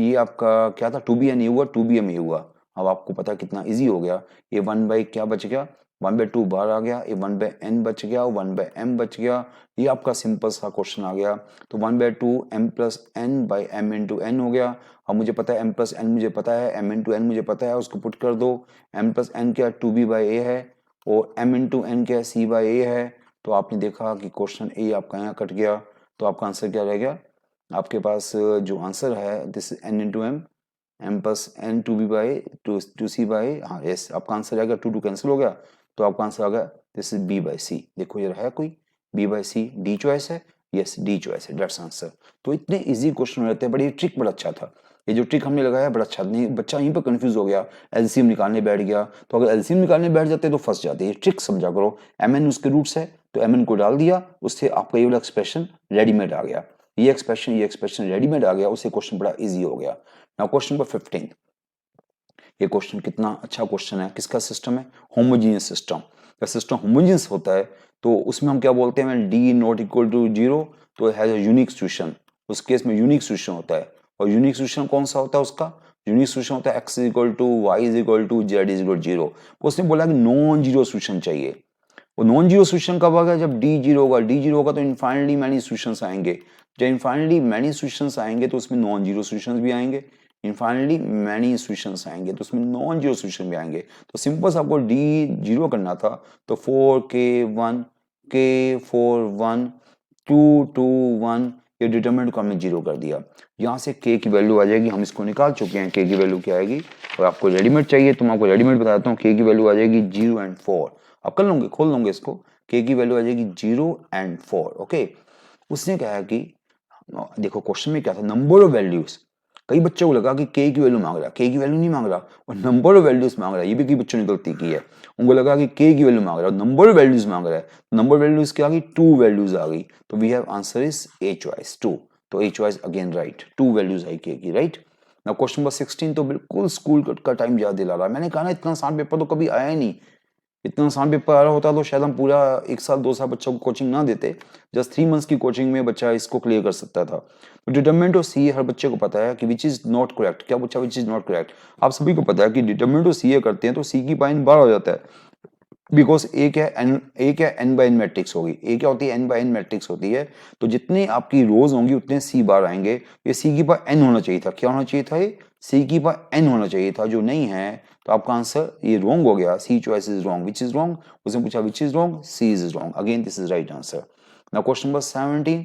A: ये आपका क्या था 2bn ये हुआ 2bm ये हुआ, अब आपको पता है कितना इजी हो गया, ये 1 बाय क्या बच गया 1/2 बाहर आ गया, ये 1/n बच गया, 1/m बच गया, ये आपका सिंपल सा क्वेश्चन आ गया, तो 1/2 m plus n by m into n हो गया, अब मुझे पता है m प्लस n मुझे पता है, m इंटू n मुझे पता है, उसको पुट कर दो, m प्लस n क्या 2b बाई a है, और m इंटू n क्या c बाई a है, तो आपने देखा कि क्वेश्चन ए आपका यहाँ कट गया, तो आपका आंसर क्या रह गया, आपके पास जो आंसर है this is N into M, M plus N two B by two C by, हाँ यस, आपका आंसर आएगा टू कैंसिल हो गया, तो आपका आंसर आ गया this is B by C. देखो ये है कोई B by C, D choice है, यस डी चॉइस है, दैट्स आंसर। तो इतने इजी क्वेश्चन रहते हैं, बट ये ट्रिक बड़ा अच्छा था, ये जो ट्रिक हमने लगाया बड़ा अच्छा, नहीं बच्चा यहीं पर कंफ्यूज हो गया, एलसीएम निकालने बैठ गया, तो अगर एलसीएम निकालने बैठ जाते तो फंस जाते। ये ट्रिक समझा करो, एमएन उसके रूट्स है तो एमएन को डाल दिया, उससे आपका ये वाला एक्सप्रेशन रेडीमेड आ गया, ये एक्सप्रेशन रेडीमेड आ गया, उससे क्वेश्चन बड़ा इजी हो गया। नाउ क्वेश्चन नंबर 15, ये क्वेश्चन कितना अच्छा क्वेश्चन है, किसका सिस्टम है, होमोजीनियस सिस्टम। जब सिस्टम होमोजीनियस होता है तो उसमें हम क्या बोलते हैं, D not equal to zero, तो हैज अ यूनिक सॉल्यूशन, उस केस में यूनिक सॉल्यूशन होता है। और यूनिक सॉल्यूशन कौन सा होता है, उसका यूनिक सॉल्यूशन होता है X is equal to Y is equal to Z is equal zero. उसने बोला कि नॉन जीरो सॉल्यूशन चाहिए, वो नॉन जीरो सॉल्यूशन कब आएगा, जब डी जीरो होगा, डी जीरो होगा तो इनफाइनली मैनी सॉल्यूशंस आएंगे, जब इनफाइनली मैनी सॉल्यूशंस आएंगे तो उसमें नॉन जीरो सॉल्यूशंस भी आएंगे, इनफाइनली मैनी सॉल्यूशंस आएंगे तो उसमें नॉन जीरो सॉल्यूशन भी आएंगे। तो सिंपल से आपको डी जीरो करना था, तो 4k1 k4 1 2 2 1, ये डिटरमिनेंट को हमने जीरो कर दिया। यहाँ से k की वैल्यू आ जाएगी, हम इसको निकाल चुके हैं, k की वैल्यू क्या आएगी, और आपको रेडीमेड चाहिए तो मैं आपको रेडीमेड बताता हूँ, k की वैल्यू आ जाएगी 0 एंड 4, आप कर लोगे, खोल लोगे इसको, k की वैल्यू आ जाएगी 0 एंड 4। ओके, उसने कहा कि देखो क्वेश्चन में क्या था, नंबर ऑफ वैल्यूज, कई बच्चों को लगा कि k की वैल्यू मांग रहा, k की वैल्यू नहीं मांग रहा और नंबर ऑफ वैल्यूज मांग रहा है, ये भी कई बच्चों ने गलती की है, उनको लगा कि k की वैल्यू मांग रहा है, नंबर ऑफ वैल्यूज मांग रहा है, नंबर वैल्यूज क्या आ गई, 2 वैल्यूज आ गई, तो we have answer is A choice 2, तो A choice again right, 2 values आई k की, राइट। नाउ क्वेश्चन नंबर 16 तो बिल्कुल स्कूल का टाइम याद दिला रहा है, मैंने कहा ना इतना आसान पेपर तो कभी आया ही नहीं, इतना आसान पेपर आ रहा होता तो शायद हम पूरा 1 साल 2 साल बच्चों को कोचिंग ना देते, जस्ट 3 मंथ्स की कोचिंग में बच्चा इसको क्लियर कर सकता था। तो डिटरमिनेंट ऑफ सी हर बच्चे को पता है कि विच इज नॉट करेक्ट, क्या पूछा, विच इज नॉट करेक्ट, आप सभी को पता है कि डिटरमिनेंट ऑफ सी करते हैं तो सी की पाइन बार हो जाता है, बिकॉज ए क्या है एन बाय एन मैट्रिक्स होगी, ए क्या होती है, एन बाय एन मैट्रिक्स होती है, तो जितनी आपकी रोज होंगी उतने सी बार आएंगे, ये सी की पावर एन होना चाहिए था, क्या होना चाहिए था, ये सी की पावर एन होना चाहिए था, जो नहीं है तो आपका आंसर ये रॉन्ग हो गया, C choice is wrong, which is wrong, उसने पूछा which is wrong, C is wrong, again this is right answer. Now question number 17,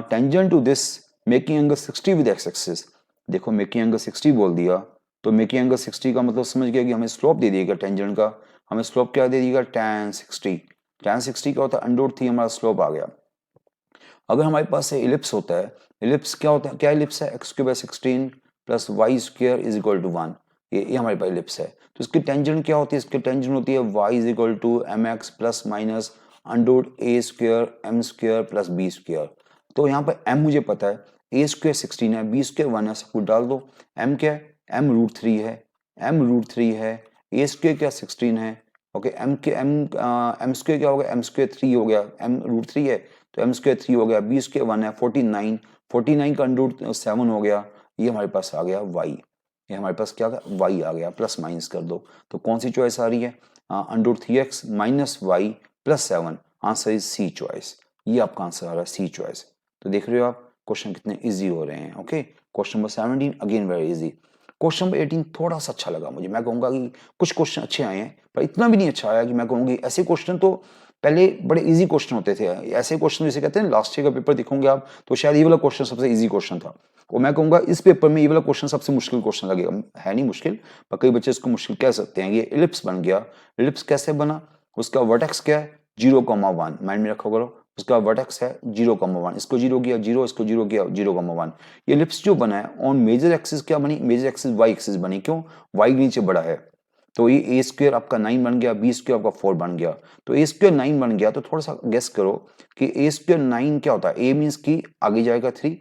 A: tangent to this making angle 60 with X axis, देखो making angle 60 बोल दिया, तो making angle 60 का मतलब समझ गया कि हमें स्लोप दे दिएगा टेंजेंट का, हमें स्लोप क्या दे दिएगा, tan 60, tan 60 क्या होता है, √3 हमारा स्लोप आ गया। अगर हमारे पास इलिप्स होता है, इलिप्स क्या होता है, क्या इलिप्स है, x³ / 16 + y² = 1, ये हमारे पास इलिप्स है, तो इसकी टेंजेंट क्या होती है, इसकी टेंजेंट होती है y = mx ± √a² m² + b²। तो यहाँ पर m मुझे पता है, a² 16 है, b² 1 है, सब कुछ डाल दो, m क्या है, m√3 है, m√3 है, a² क्या 16 है, ओके, m² क्या हो गया, m² 3 हो गया, m√3 है तो m² 3 हो गया, b² 1 है, 49, 49 का √7 हो गया, ये हमारे पास आ गया y, ये हमारे पास क्या आ गया, y आ गया, प्लस माइनस कर दो, तो कौन सी चॉइस आ रही है, √3x - y + 7, answer is C choice, ये आपका आंसर आ रहा है सी चॉइस। तो देख रहे हो आप क्वेश्चन कितने इजी हो रहे हैं। Okay, question number 17 again very easy. Question number 18 थोड़ा सा अच्छा लगा मुझे, मैं कहूंगा कि कुछ क्वेश्चन अच्छे आए हैं पर इतना भी नहीं अच्छा आया कि मैं कहूँगी, ऐसे क्वेश्चन तो पहले बड़े इजी क्वेश्चन होते थे, ऐसे क्वेश्चन जैसे कहते हैं लास्ट ईयर का पेपर देखोगे आप तो शायद ये वाला क्वेश्चन सबसे इजी क्वेश्चन था, और मैं कहूंगा इस पेपर में ये वाला क्वेश्चन सबसे मुश्किल क्वेश्चन लगेगा, है नहीं मुश्किल पर कई बच्चे इसको मुश्किल कह सकते हैं। ये इलिप्स बन गया, इलिप्स कैसे बना, उसका वर्टेक्स क्या है 0,1, माइंड में रखा करो, उसका वर्टेक्स है 0,1, इसको 0 किया 0, इसको 0 किया 0,1, ये इलिप्स जो बना है ऑन मेजर एक्सिस क्या बनी, मेजर एक्सिस वाई एक्सिस बनी, क्यों, वाई नीचे बड़ा है, तो ये a² आपका 9 बन गया, b² आपका 4 बन गया, तो a² 9 बन गया, तो थोड़ा सा गेस करो कि a² 9 क्या होता है, a मीन्स की आगे जाएगा 3,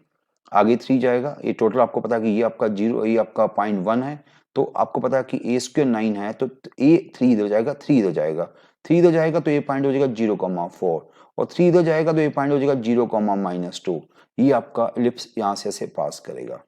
A: आगे 3 जाएगा, ये टोटल आपको पता है कि ये आपका 0, ये आपका 0.1 है, तो आपको पता है कि a² 9 है, तो a 3 इधर जाएगा, 3 इधर जाएगा, 3 इधर जाएगा तो ये पॉइंट हो जाएगा 0,4, और 3 इधर जाएगा तो ये पॉइंट हो जाएगा 0,-2, ये आपका इलिप्स यहाँ से ऐसे पास करेगा,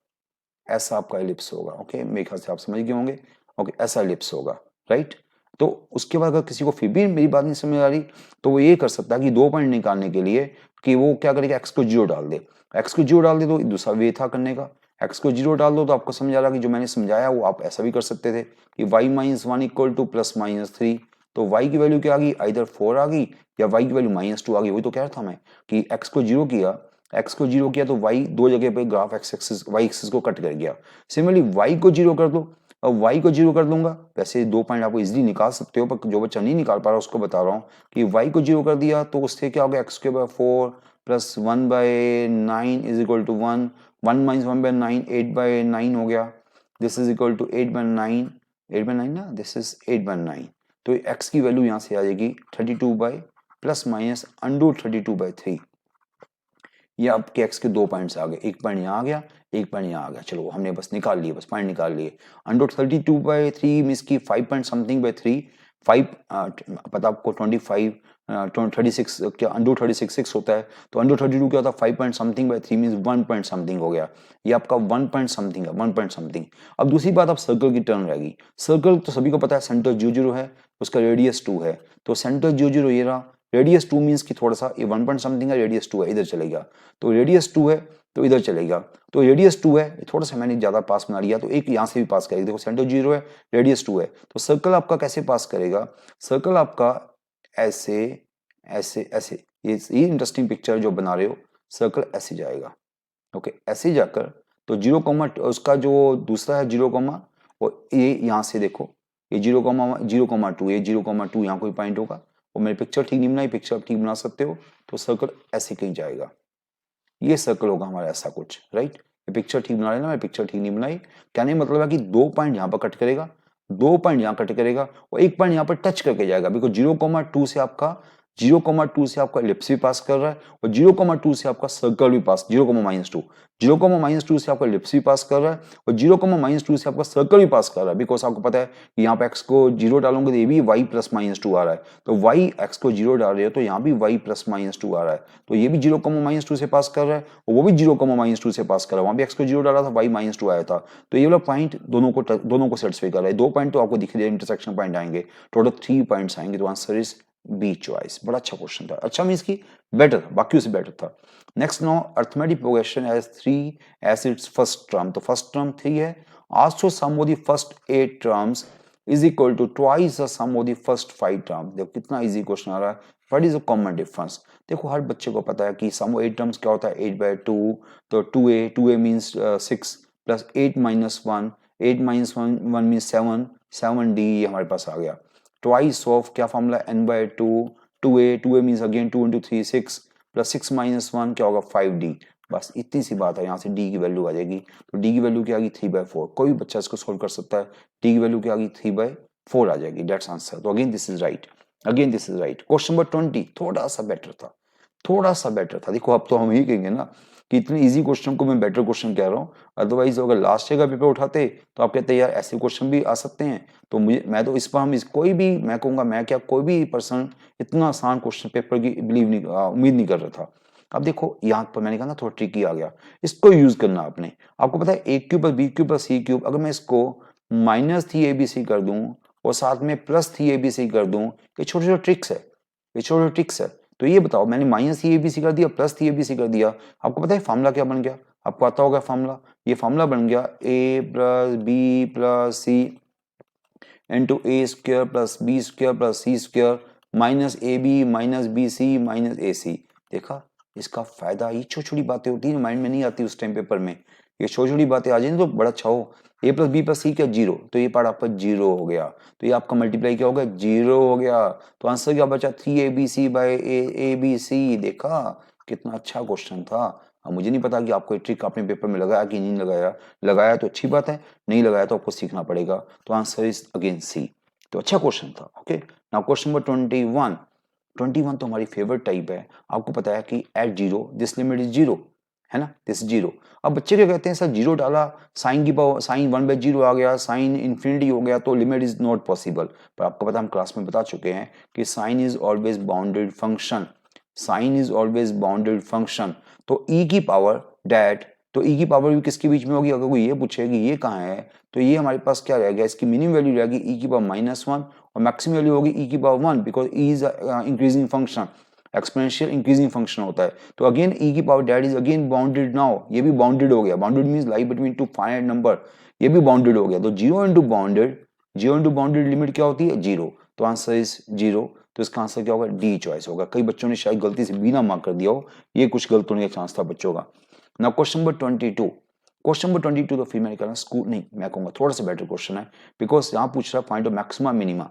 A: ऐसा आपका इलिप्स होगा। ओके, मेरे ख्याल से आप समझ गए होंगे। ओके, ऐसा इलिप्स होगा, राइट। तो उसके बाद अगर किसी को फिर भी मेरी बात नहीं समझ आ रही तो वो ये कर सकता है कि 2 पॉइंट निकालने के लिए कि वो क्या करेगा, एक्स को 0 डाल दे, एक्स को 0 डाल दे तो दूसरा वे था करने का, एक्स को 0 डाल दो तो आपको समझ आ रहा कि जो मैंने समझाया वो आप ऐसा भी कर सकते थे कि y - 1 = +-3, तो y की वैल्यू क्या आ गई, इधर 4 आ गई या y की वैल्यू -2 आ गई। वही तो कह रहा था मैं कि x को जीरो किया तो y दो जगह पे graph x axis y axis को कट कर गया। सिमिलरली y को जीरो कर दो, अब y को जीरो कर दूंगा, वैसे 2 पॉइंट आपको इजीली निकाल सकते हो, पर जो बच्चा नहीं निकाल पा रहा उसको बता रहा हूँ कि y को जीरो कर दिया तो उससे क्या होगा, x² 4 + 1/9 इज इक्वल टू 1, 1 - 1/9 8/9 हो गया, दिस इज इक्वल टू 8/9, 8/9 ना, दिस इज 8/9। तो x की वैल्यू यहाँ से आ जाएगी 32 बाई ±√32/3। ये आपके x के 2 पॉइंट्स आ गए, एक पॉइंट यहाँ आ गया, एक पॉइंट यहाँ आ गया। चलो हमने बस निकाल लिए, बस पॉइंट निकाल लिए। √32/3 मीन्स की 5 पॉइंट समथिंग बाई 3, 5 पता आपको 25 36 क्या √36 होता है, तो √32 क्या होता है 5 point something by 3 means 1 point something हो गया। ये आपका 1 पॉइंट समथिंग है, 1 पॉइंट समथिंग। अब दूसरी बात, आप सर्कल की टर्म रहेगी। सर्कल तो सभी को पता है सेंटर 0 है, उसका रेडियस 2 है, तो सेंटर 0 ये रहा, रेडियस 2 मीन्स की थोड़ा सा ये 1 पॉइंट समथिंग है, रेडियस 2 है, इधर चलेगा, तो रेडियस 2 है तो इधर चलेगा, तो रेडियस 2 है, थोड़ा सा मैंने ज्यादा पास बना लिया, तो एक यहां से भी पास करेगा। देखो सेंटर 0 है, रेडियस 2 है, तो सर्कल आपका कैसे पास करेगा, सर्कल आपका ऐसे ऐसे ऐसे, ये इंटरेस्टिंग पिक्चर जो बना रहे हो, सर्कल ऐसे जाएगा, ओके, ऐसे जाकर तो 0, उसका जो दूसरा है 0, और ये यहां से देखो ये 0,2, ये 0,2 यहाँ कोई पॉइंट होगा, और मेरी पिक्चर ठीक नहीं बनाई, पिक्चर ठीक बना सकते हो, तो सर्कल ऐसे कहीं जाएगा, ये सर्कल होगा हमारा ऐसा कुछ, राइट। ये पिक्चर ठीक बना लेना, मैं पिक्चर ठीक नहीं बनाई। कहने का मतलब है कि 2 पॉइंट यहाँ पर कट करेगा, 2 पॉइंट यहाँ कट करेगा, और एक पॉइंट यहाँ पर टच करके जाएगा, बिकॉज 0,2 से आपका 0,2 से आपका एलिप्स भी पास कर रहा है, और 0,2 से आपका सर्कल भी पास, 0,-2 0,-2 से आपका एलिप्स भी पास कर रहा है, और 0,-2 से आपका सर्कल भी पास कर रहा है, बिकॉज आपको पता है कि यहाँ पे x को 0 डालोगे तो ये भी y +-2 आ रहा है, तो y x को 0 डाल रहे हो तो यहाँ भी y +-2 आ रहा है, तो ये भी 0,-2 से पास कर रहा है, और वो भी 0,-2 से पास कर रहा है, वहां भी x को 0 डाला था, y -2 आया था, तो ये वाला पॉइंट दोनों को सेटिस्फाई कर रहा है। 2 पॉइंट तो आपको दिख रहे हैं, इंटरसेक्शन पॉइंट आएंगे, टोटल 3 पॉइंट्स आएंगे, तो आंसर इज बी चॉइस। बड़ा अच्छा क्वेश्चन था, अच्छा मींस की बेटर था, बाकी से बेटर था। Next, now arithmetic progression has 3 as its first term, तो फर्स्ट टर्म 3 है, also sum of the first 8 terms is equal to twice the sum of the first 5 term. देखो कितना इजी क्वेश्चन आ रहा है, what is the common difference. देखो हर बच्चे को पता है कि सम ऑफ 8 टर्म्स क्या होता है, 8/2, तो 2a means 6 plus 8 - 1, 8 - 1 means 7, 7d हमारे पास आ गया। ट्वाइस ऑफ क्या formula, n/2, 2a means again 2 × 3 6 plus 6 - 1 क्या होगा 5d। बस इतनी सी बात है, यहाँ से d की वैल्यू आ जाएगी, तो d की वैल्यू क्या आ गई 3/4। कोई भी बच्चा इसको सोल्व कर सकता है, d की वैल्यू क्या आ गई 3/4 आ जाएगी, दैट्स आंसर। तो again this is right, again this is right. Question number 20 थोड़ा सा बेटर था, थोड़ा सा बेटर था। देखो अब तो हम ही कहेंगे ना कि इतने इजी क्वेश्चन को मैं बेटर क्वेश्चन कह रहा हूँ, अदरवाइज अगर लास्ट ईयर का पेपर उठाते तो आप कहते यार ऐसे क्वेश्चन भी आ सकते हैं, तो मुझे मैं तो इस पर हम इस कोई भी मैं कहूँगा मैं क्या कोई भी पर्सन इतना आसान क्वेश्चन पेपर की बिलीव नहीं उम्मीद नहीं कर रहा था। अब देखो यहाँ पर मैंने कहा ना थोड़ा ट्रिकी आ गया, इसको यूज करना आपने। आपको पता है a³ + b³ + c³, अगर मैं इसको -3abc कर दूं और साथ में +3abc कर दूं, ये छोटे छोटे ट्रिक्स है, ये छोटे छोटे ट्रिक्स है। तो ये बताओ, मैंने -3abc कर दिया, +3abc कर दिया, आपको पता है फॉर्मूला क्या बन गया, आपको आता होगा फॉर्मूला, ये फॉर्मूला बन गया a + b + c into a² + b² + c² -ab - bc - ac। देखा, इसका फायदा, ये छोटी छोटी बातें होती है माइंड में नहीं आती उस टाइम पेपर में, ये छोटी छोटी बातें आ जाए तो बड़ा अच्छा हो। a + b + c क्या 0, तो ये पार्ट आपका 0 हो गया, तो ये आपका मल्टीप्लाई क्या हो गया 0 हो गया, तो आंसर क्या बचा 3abc/abc। देखा कितना अच्छा क्वेश्चन था। अब मुझे नहीं पता कि आपको ये ट्रिक आपने पेपर में लगाया कि नहीं लगाया, लगाया तो अच्छी बात है, नहीं लगाया तो आपको सीखना पड़ेगा, तो आंसर इज अगेन सी। तो अच्छा क्वेश्चन था, ओके। नाउ क्वेश्चन नंबर 21, 21 तो हमारी फेवरेट टाइप है। आपको पता है कि एट 0 दिस लिमिट इज 0, है ना, दिस 0। अब बच्चे क्या कहते हैं सर 0 डाला, साइन की पावर साइन 1/0 आ गया, साइन इन्फिनिटी हो गया, तो लिमिट इज नॉट पॉसिबल। पर आपको पता है हम क्लास में बता चुके हैं कि sine is always bounded function, sine is always bounded function. तो ई की पावर डैट, तो ई की पावर भी किसके बीच में होगी, अगर कोई ये पूछे कि ये कहाँ है, तो ये हमारे पास क्या रहेगा, इसकी मिनिमम वैल्यू रहेगी ई की पावर -1 और मैक्सिमम वैल्यू होगी ई की power 1, because E is increasing function, exponential increasing function होता है। तो अगेन ई की power that is again bounded, now ये भी बाउंडेड हो गया, bounded means lie between two finite number, ये भी बाउंडेड हो गया। तो 0 × बाउंडेड, 0 × बाउंडेड लिमिट क्या होती है 0, तो आंसर इज 0। तो इसका आंसर क्या होगा, डी चॉइस होगा। कई बच्चों ने शायद गलती से बी ना मार्क कर दिया हो, ये कुछ गलत होने का चांस था बच्चों का। Now question number 22। Question number 22 तो फिर मैंने कहा स्कूल नहीं, मैं कहूंगा थोड़ा सा बेटर क्वेश्चन है, बिकॉज यहाँ पूछ रहा फाइंड मैक्सिमा मिनिमा।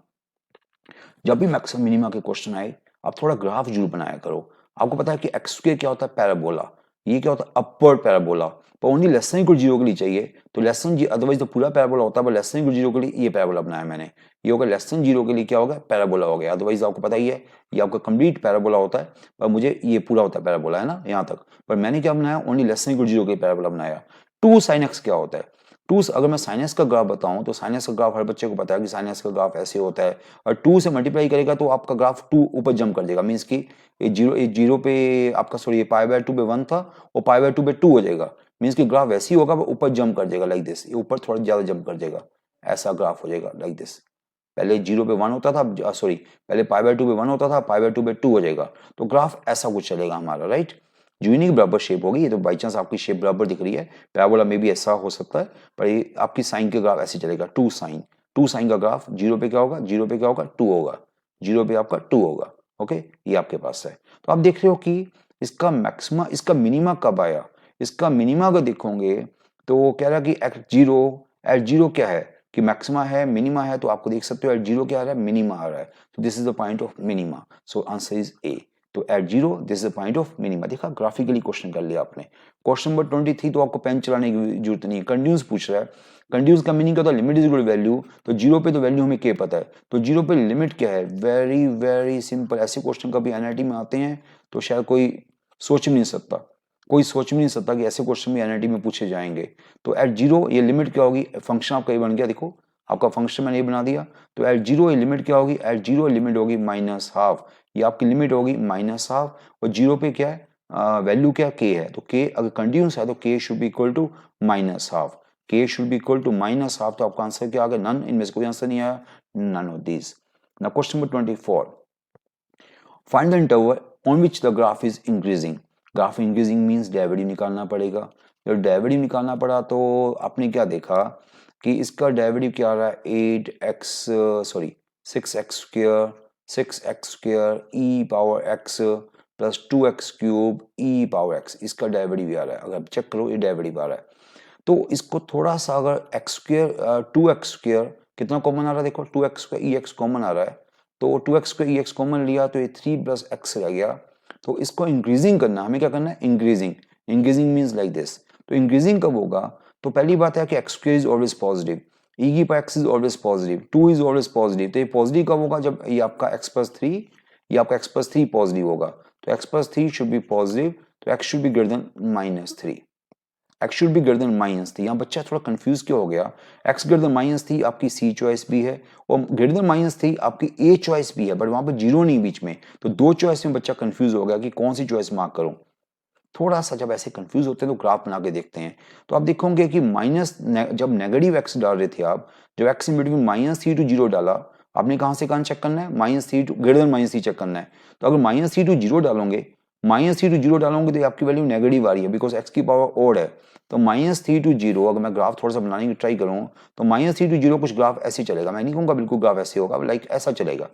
A: जब भी मैक्सिमम मिनिमा के क्वेश्चन आए आप थोड़ा ग्राफ जरूर बनाया करो। आपको पता है कि एक्स स्क्वायर क्या होता है, पैराबोला। ये क्या होता है, अपवर्ड पैराबोला। पर only less than equal zero के लिए चाहिए, तो लेस देन जीरो, अदरवाइज तो पूरा पैराबोला होता है, पर लेस देन इक्वल जीरो के लिए ये पैराबोला बनाया मैंने। ये होगा लेस देन जीरो के लिए क्या होगा, पैराबोला हो गया। अदरवाइज आपको पता ही है ये आपका कंप्लीट पैराबोला होता है, पर मुझे ये पूरा होता है पैराबोला, है ना यहाँ तक। पर मैंने क्या बनाया, only less than equal zero के लिए पैराबोला बनाया। 2 sin x क्या होता है, अगर मैं साइनस का ग्राफ बताऊं तो साइनस का ग्राफ हर बच्चे को पता है कि साइनस का ग्राफ ऐसे होता है, और 2 से मल्टीप्लाई करेगा तो आपका ग्राफ 2 ऊपर जंप कर देगा। मींस कि ये जीरो पे आपका, सॉरी, ये π/2 पे 1 था और π/2 पे 2 हो जाएगा। मींस कि ग्राफ वैसे ही होगा, ऊपर जंप कर जाएगा लाइक दिस, ये ऊपर थोड़ा ज्यादा जंप कर जाएगा, ऐसा ग्राफ हो जाएगा लाइक दिस। पहले 0 पे 1 होता था, सॉरी पहले π/2 पे 1 होता था, π/2 पे 2 हो जाएगा, तो ग्राफ ऐसा कुछ चलेगा हमारा, राइट। यूनिक बराबर शेप होगी, ये तो बाई चांस आपकी शेप बराबर दिख रही है, पैराबोला में भी ऐसा हो सकता है, पर ये आपकी साइन के ग्राफ ऐसे चलेगा। 2 साइन का ग्राफ 0 पे क्या होगा, 0 पे क्या होगा, 2 होगा, 0 पे आपका 2 होगा। ओके, ये आपके पास है। तो आप देख रहे हो कि इसका मैक्सिमा, इसका मिनिमा कब आया। इसका मिनिमा अगर देखोगे तो कह रहा कि एट जीरो क्या है कि मैक्सिमा है, मिनिमा है, तो आपको देख सकते हो एट जीरो क्या आ रहा है, मिनिमा आ रहा है। तो this is the point of minima, so answer is A. तो at zero this is the point of minima. देखा, ग्राफिकली क्वेश्चन कर लिया आपने। क्वेश्चन नंबर 23 तो आपको पेन चलाने की जरूरत नहीं है, कंटिन्यूस पूछ रहा है। कंटिन्यूस का मीनिंग क्या होता है, limit is equal to value. तो जीरो पे तो वैल्यू हमें क्या पता है, तो जीरो पे लिमिट क्या है, वेरी वेरी सिंपल। ऐसे क्वेश्चन कभी एनआईटी में आते हैं तो शायद कोई सोच भी नहीं सकता, कोई सोच भी नहीं सकता कि ऐसे क्वेश्चन भी एनआईटी में पूछे जाएंगे। तो एट जीरो ये लिमिट क्या होगी, फंक्शन आपका ये बन गया, देखो आपका फंक्शन मैंने ये बना दिया। तो एट जीरो ये लिमिट क्या होगी, एट जीरो लिमिट होगी -12, ये आपकी लिमिट होगी -12। और जीरो पे क्या है, वैल्यू क्या, के है, तो के अगर कंटिन्यूस है तो के शुड बी इक्वल टू -12, के शुड बी इक्वल टू -12। तो आपका आंसर क्या आ गया, नन। इनमें से कोई आंसर नहीं आया, none of this. Now question number 24, find the interval on which the graph is increasing. Graph increasing means derivative निकालना पड़ेगा। जब डेरिवेटिव निकालना पड़ा तो आपने क्या देखा कि इसका डेरिवेटिव क्या आ रहा है, 6x² e power x plus 2x³ e power x, इसका डेरिवेटिव आ रहा है। अगर चेक करो ये डेरिवेटिव आ रहा है, तो इसको थोड़ा सा अगर x² 2x² कितना कॉमन आ रहा है, देखो 2x² ex कॉमन आ रहा है, तो 2x² ex कॉमन लिया तो ये 3 + x रह गया। तो इसको इंक्रीजिंग करना, हमें क्या करना है, increasing. Increasing means like this. तो इंक्रीजिंग कब होगा, तो पहली बात है कि x² is always positive, e की power x is always positive, 2 is always positive. तो ये पॉजिटिव कब होगा, जब ये आपका x+3, ये आपका x+3 पॉजिटिव होगा। तो x+3 शुड बी पॉजिटिव, तो x should be greater than -3, x should be greater than -3। यहाँ बच्चा थोड़ा कंफ्यूज क्यों हो गया, x ग्रेटर देन -3 आपकी सी चॉइस भी है, और ग्रेटर देन -3 आपकी ए चॉइस भी है, बट वहां पर जीरो नहीं बीच में, तो दो चॉइस में बच्चा कंफ्यूज हो गया कि कौन सी चॉइस मार्क करूं। थोड़ा सा जब ऐसे कंफ्यूज होते हैं तो ग्राफ बना के देखते हैं। तो आप देखोगे कि जब नेगेटिव x डाल रहे थे आप, जब x इन बिटवीन -3 to 0 डाला, आपने कहां से कहां चेक करना है, -3 to ग्रेटर देन -3 चेक करना है। तो अगर -3 to 0 डालोगे, -3 to 0 डालोगे तो आपकी वैल्यू नेगेटिव आ रही है, बिकॉज x की पावर ओड है। तो -3 to 0 अगर मैं ग्राफ थोड़ा सा बनाने की ट्राई करूं तो -3 to 0 कुछ ग्राफ ऐसे चलेगा, मैं नहीं कहूंगा बिल्कुल ग्राफ ऐसे होगा, लाइक ऐसा चलेगा।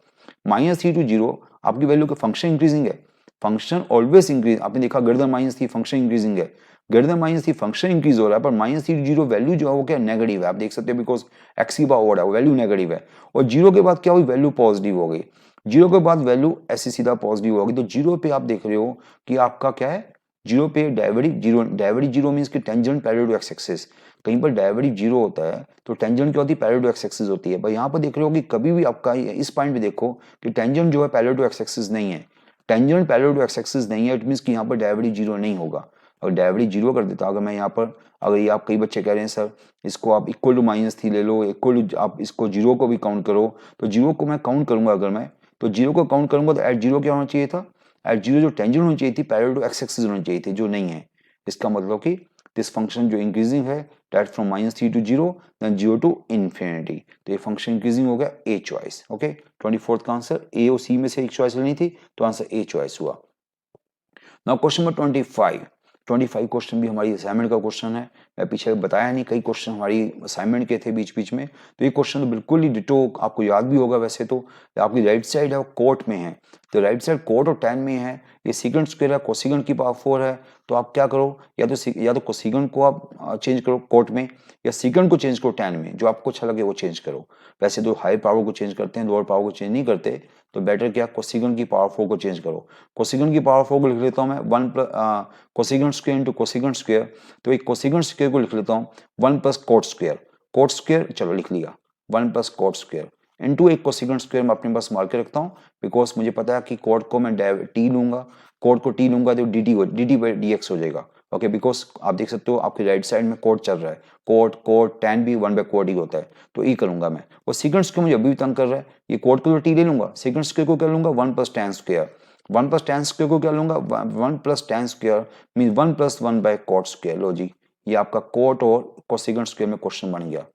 A: -3 to 0 आपकी वैल्यू का फंक्शन इंक्रीजिंग है, फंक्शन ऑलवेज इंक्रीज। आपने देखा ग्रेटर देन -3 फंक्शन इंक्रीजिंग है, ग्रेटर देन -3 फंक्शन इंक्रीज हो रहा है, पर -3 to 0 वैल्यू जो है वो क्या नेगेटिव है, आप देख सकते हो, बिकॉज x की पावर ओड है, वैल्यू नेगेटिव है। और 0 के बाद क्या हुई, वैल्यू पॉजिटिव हो गई, 0 के बाद वैल्यू ऐसे सीधा पॉजिटिव होगी। तो 0 पे आप देख रहे हो कि आपका क्या है, 0 पे डेरिवेटिव 0 मींस कि tangent parallel to X axis. कहीं पर डेरिवेटिव 0 होता है तो टेंजेंट क्या होती है, पैरेलल टू एक्स एक्सिस होती है। पर यहाँ पर देख रहे हो कि कभी भी आपका इस पॉइंट पे देखो कि टेंजेंट जो है पैरेलल टू एक्स एक्सिस नहीं है, tangent parallel to X axis नहीं है, इट मींस कि यहाँ पर डेरिवेटिव 0 नहीं होगा। अगर डेरिवेटिव 0 कर देता, अगर मैं यहाँ पर, अगर ये आप कई बच्चे कह रहे हैं सर इसको आप इक्वल टू -3 ले लो, इक्वल टू आप इसको 0 को भी काउंट करो, तो 0 को मैं काउंट करूंगा, अगर मैं तो 0 को काउंट करूंगा तो एट 0 क्या होना चाहिए था, एट 0 जो टेंजेंट होनी चाहिए थी पैरेलल टू एक्स एक्सिस होनी चाहिए थी, जो नहीं है। इसका मतलब कि दिस फंक्शन जो इंक्रीजिंग है that from -3 to 0 then 0 to infinity, तो ये फंक्शन इंक्रीजिंग हो गया, ए चॉइस। ओके, 24 का आंसर ए और सी में से एक चॉइस लेनी थी, तो आंसर ए चॉइस हुआ। नाउ क्वेश्चन नंबर 25, 25 क्वेश्चन भी हमारी असाइनमेंट का क्वेश्चन है। मैं पीछे बताया नहीं, कई क्वेश्चन हमारी असाइनमेंट के थे बीच बीच में। तो ये क्वेश्चन तो बिल्कुल ही डिटो आपको याद भी होगा। वैसे तो आपकी राइट साइड है वो कोट में है, तो राइट साइड कोट और tan में है। ये सीकेंट स्क्वायर है, कोसिकेंट की पावर 4 है। तो आप क्या करो, या तो कोसिकेंट को आप चेंज करो कोट में, या सीकेंट को चेंज करो tan में, जो आपको अच्छा लगे वो चेंज करो। वैसे तो हाई पावर को चेंज करते हैं, लोअर पावर को चेंज नहीं करते। तो बेटर क्या, कोसिकेंट की पावर 4 को चेंज करो। कोसिकेंट की पावर 4 को लिख लेता हूँ मैं 1 plus cosecant square into cosecant square. तो एक कोसिकेंट स्क्वायर को लिख लेता हूँ 1 plus coat square. Coat square चलो लिख लिया, 1 प्लस कोट स्क्वायर इंटू एक कोसिकेंट स्क्वायर मैं अपने पास मार के रखता हूँ, बिकॉज मुझे पता है कि कोट को मैं टी लूंगा, कोट को टी लूंगा तो D T by D x हो जाएगा। ओके, बिकॉज आप देख सकते हो आपकी राइट साइड में कोट चल रहा है, कोट tan भी 1 बाई कोट ही होता है, तो ई करूंगा मैं। और सीकेंट स्क्वायर मुझे अभी भी तंग कर रहा है, ये कोट को तो टी ले लूंगा, सीकेंट स्क्वायर को क्या लूंगा 1 plus tan square. 1 plus tan square को क्या लूंगा 1 plus tan square mean 1 plus 1 by cot square. लो जी, ये आपका कोट और कोसिकेंट स्क्वायर में क्वेश्चन बन गया।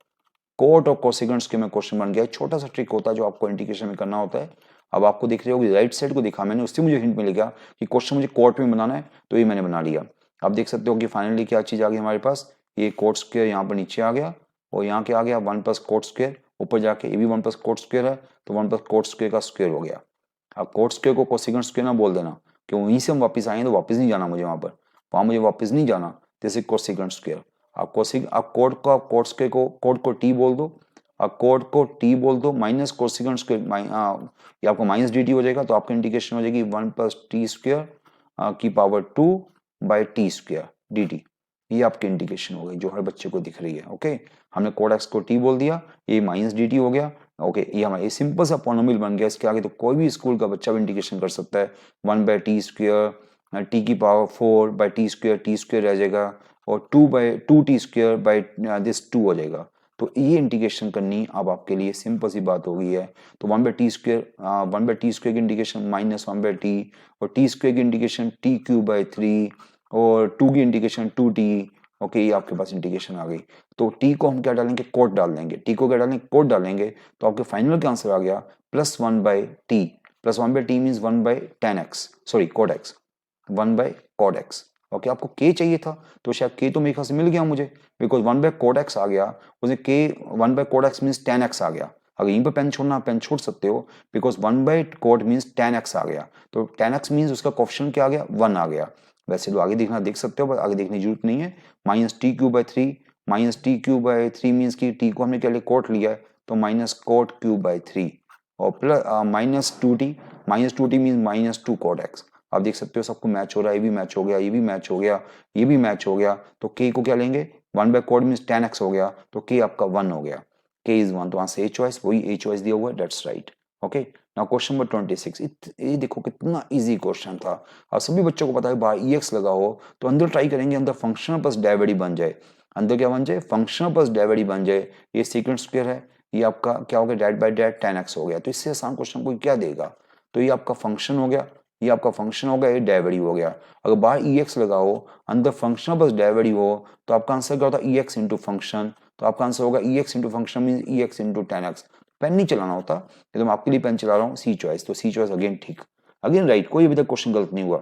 A: कोट और कोसिकेंट स्क्वायर में क्वेश्चन बन गया। छोटा सा ट्रिक होता है जो आपको इंडिकेशन में करना होता है। अब आपको दिख रही होगी राइट साइड को दिखा मैंने, उससे मुझे हिंट मिल गया कि क्वेश्चन मुझे कोट में बनाना है, तो ये मैंने बना लिया। आप देख सकते हो कि फाइनली क्या चीज आ गई हमारे पास, ये कोट स्क्वायर यहाँ पर नीचे आ गया, और यहाँ क्या आ गया 1 प्लस कोट स्क्वायर, ऊपर जाके ये भी 1 प्लस कोट स्क्वायर है, तो 1 प्लस कोट स्क्वायर का स्क्वायर हो गया। अब कोट स्क्वायर को कोसिकेंट स्क्वायर ना बोल देना, कि वहीं से हम वापस आए तो वापस नहीं जाना मुझे वहां मुझे वापस नहीं जाना। जैसे कोसिकेंट स्क्वायर, आप कोट स्क्वायर को कोट को टी बोल दो, कोट को टी बोल दो, माइनस कोसिकेंट स्क्वायर ये आपको माइनस डी टी हो जाएगा, तो आपकी इंडिकेशन हो जाएगी 1 प्लस टी स्क्वायर की power 2 by T square D T. ये आपकी इंडिकेशन हो गई जो हर बच्चे को दिख रही है। ओके, हमने कोड एक्स को टी बोल दिया, ये माइनस डी टी हो गया। ओके, ये हमारा सिंपल सा पॉलिनोमियल बन गया। इसके आगे तो कोई भी स्कूल का बच्चा भी इंडिकेशन कर सकता है। 1 बाई टी स्क्वायर टी की पावर 4 बाई टी स्क्वायर रह जाएगा, और 2 टी स्क्वायर बाई दिस 2 हो जाएगा। तो ये इंटीग्रेशन करनी अब आपके लिए सिंपल सी बात हो गई है। तो 1 बाई टी स्क्वायर की इंटीग्रेशन माइनस 1 बाई टी, और टी स्क्वायर की इंटीग्रेशन टी क्यूब बाई 3, और 2 की इंटीग्रेशन 2t। ओके, ये आपके पास इंटीग्रेशन आ गई। तो t को हम क्या डालेंगे, कोट डाल देंगे। t को क्या डालेंगे, कोट डालेंगे, तो आपके फाइनल का आंसर आ गया plus 1 by T. Plus 1 by T means 1 by tan x, sorry cot x, 1 by cot x। Okay, आपको k चाहिए था, तो शायद k तो मेरे ख्याल से मिल गया मुझे, बिकॉज 1 बाई कोट x आ गया, उसने k 1 by cot x means tan x आ गया। अगर यहीं पर पेन छोड़ना पेन छोड़ सकते हो, because 1 by cot means tan x आ गया, तो tan x मीन्स उसका कोएफिशिएंट क्या आ गया 1 आ गया। वैसे तो आगे देखना देख सकते हो, पर आगे देखने की जरूरत नहीं है। Minus T cube by 3, minus T cube by 3 means की टी को हमने क्या लिया कोट लिया है, तो माइनस कोट क्यूब बाई 3, और plus minus two T means minus 2 cot X. आप देख सकते हो सबको मैच हो रहा है, ये भी मैच हो गया, ये भी मैच हो गया, ये भी मैच हो गया। तो के को क्या लेंगे 1 by cot means tan x हो गया, तो के आपका 1 हो गया, के इज 1। तो आंसर ए चॉइस, वही ए चॉइस दिया हुआ है, that's right. Okay, now question number 26। ये देखो कितना इजी क्वेश्चन था। और सभी बच्चों को पता है बाहर ई एक्स लगा हो तो अंदर ट्राई करेंगे, अंदर फंक्शनल प्लस डेरिवेटिव बन जाए। अंदर क्या बन जाए, फंक्शनल प्लस डेरिवेटिव बन जाए। ये सेकंड स्क्वायर है, ये आपका क्या हो गया that by that tan x हो गया। तो इससे आसान क्वेश्चन कोई क्या देगा। तो ये आपका फंक्शन हो गया, ये आपका फंक्शन हो गया, ये डेरिवेटिव हो गया। अगर बाहर ई एक्स लगा हो, अंदर फंक्शनल प्लस डेरिवेटिव हो, तो आपका आंसर क्या होता है ई एक्स इंटू फंक्शन। तो आपका आंसर होगा E X into function mean E X into tan x। Pen नहीं चलाना होता, ये तो मैं आपके लिए पेन चला रहा हूँ। सी चॉइस, तो सी चॉइस अगेन ठीक, अगेन राइट, कोई अभी तक क्वेश्चन गलत नहीं हुआ।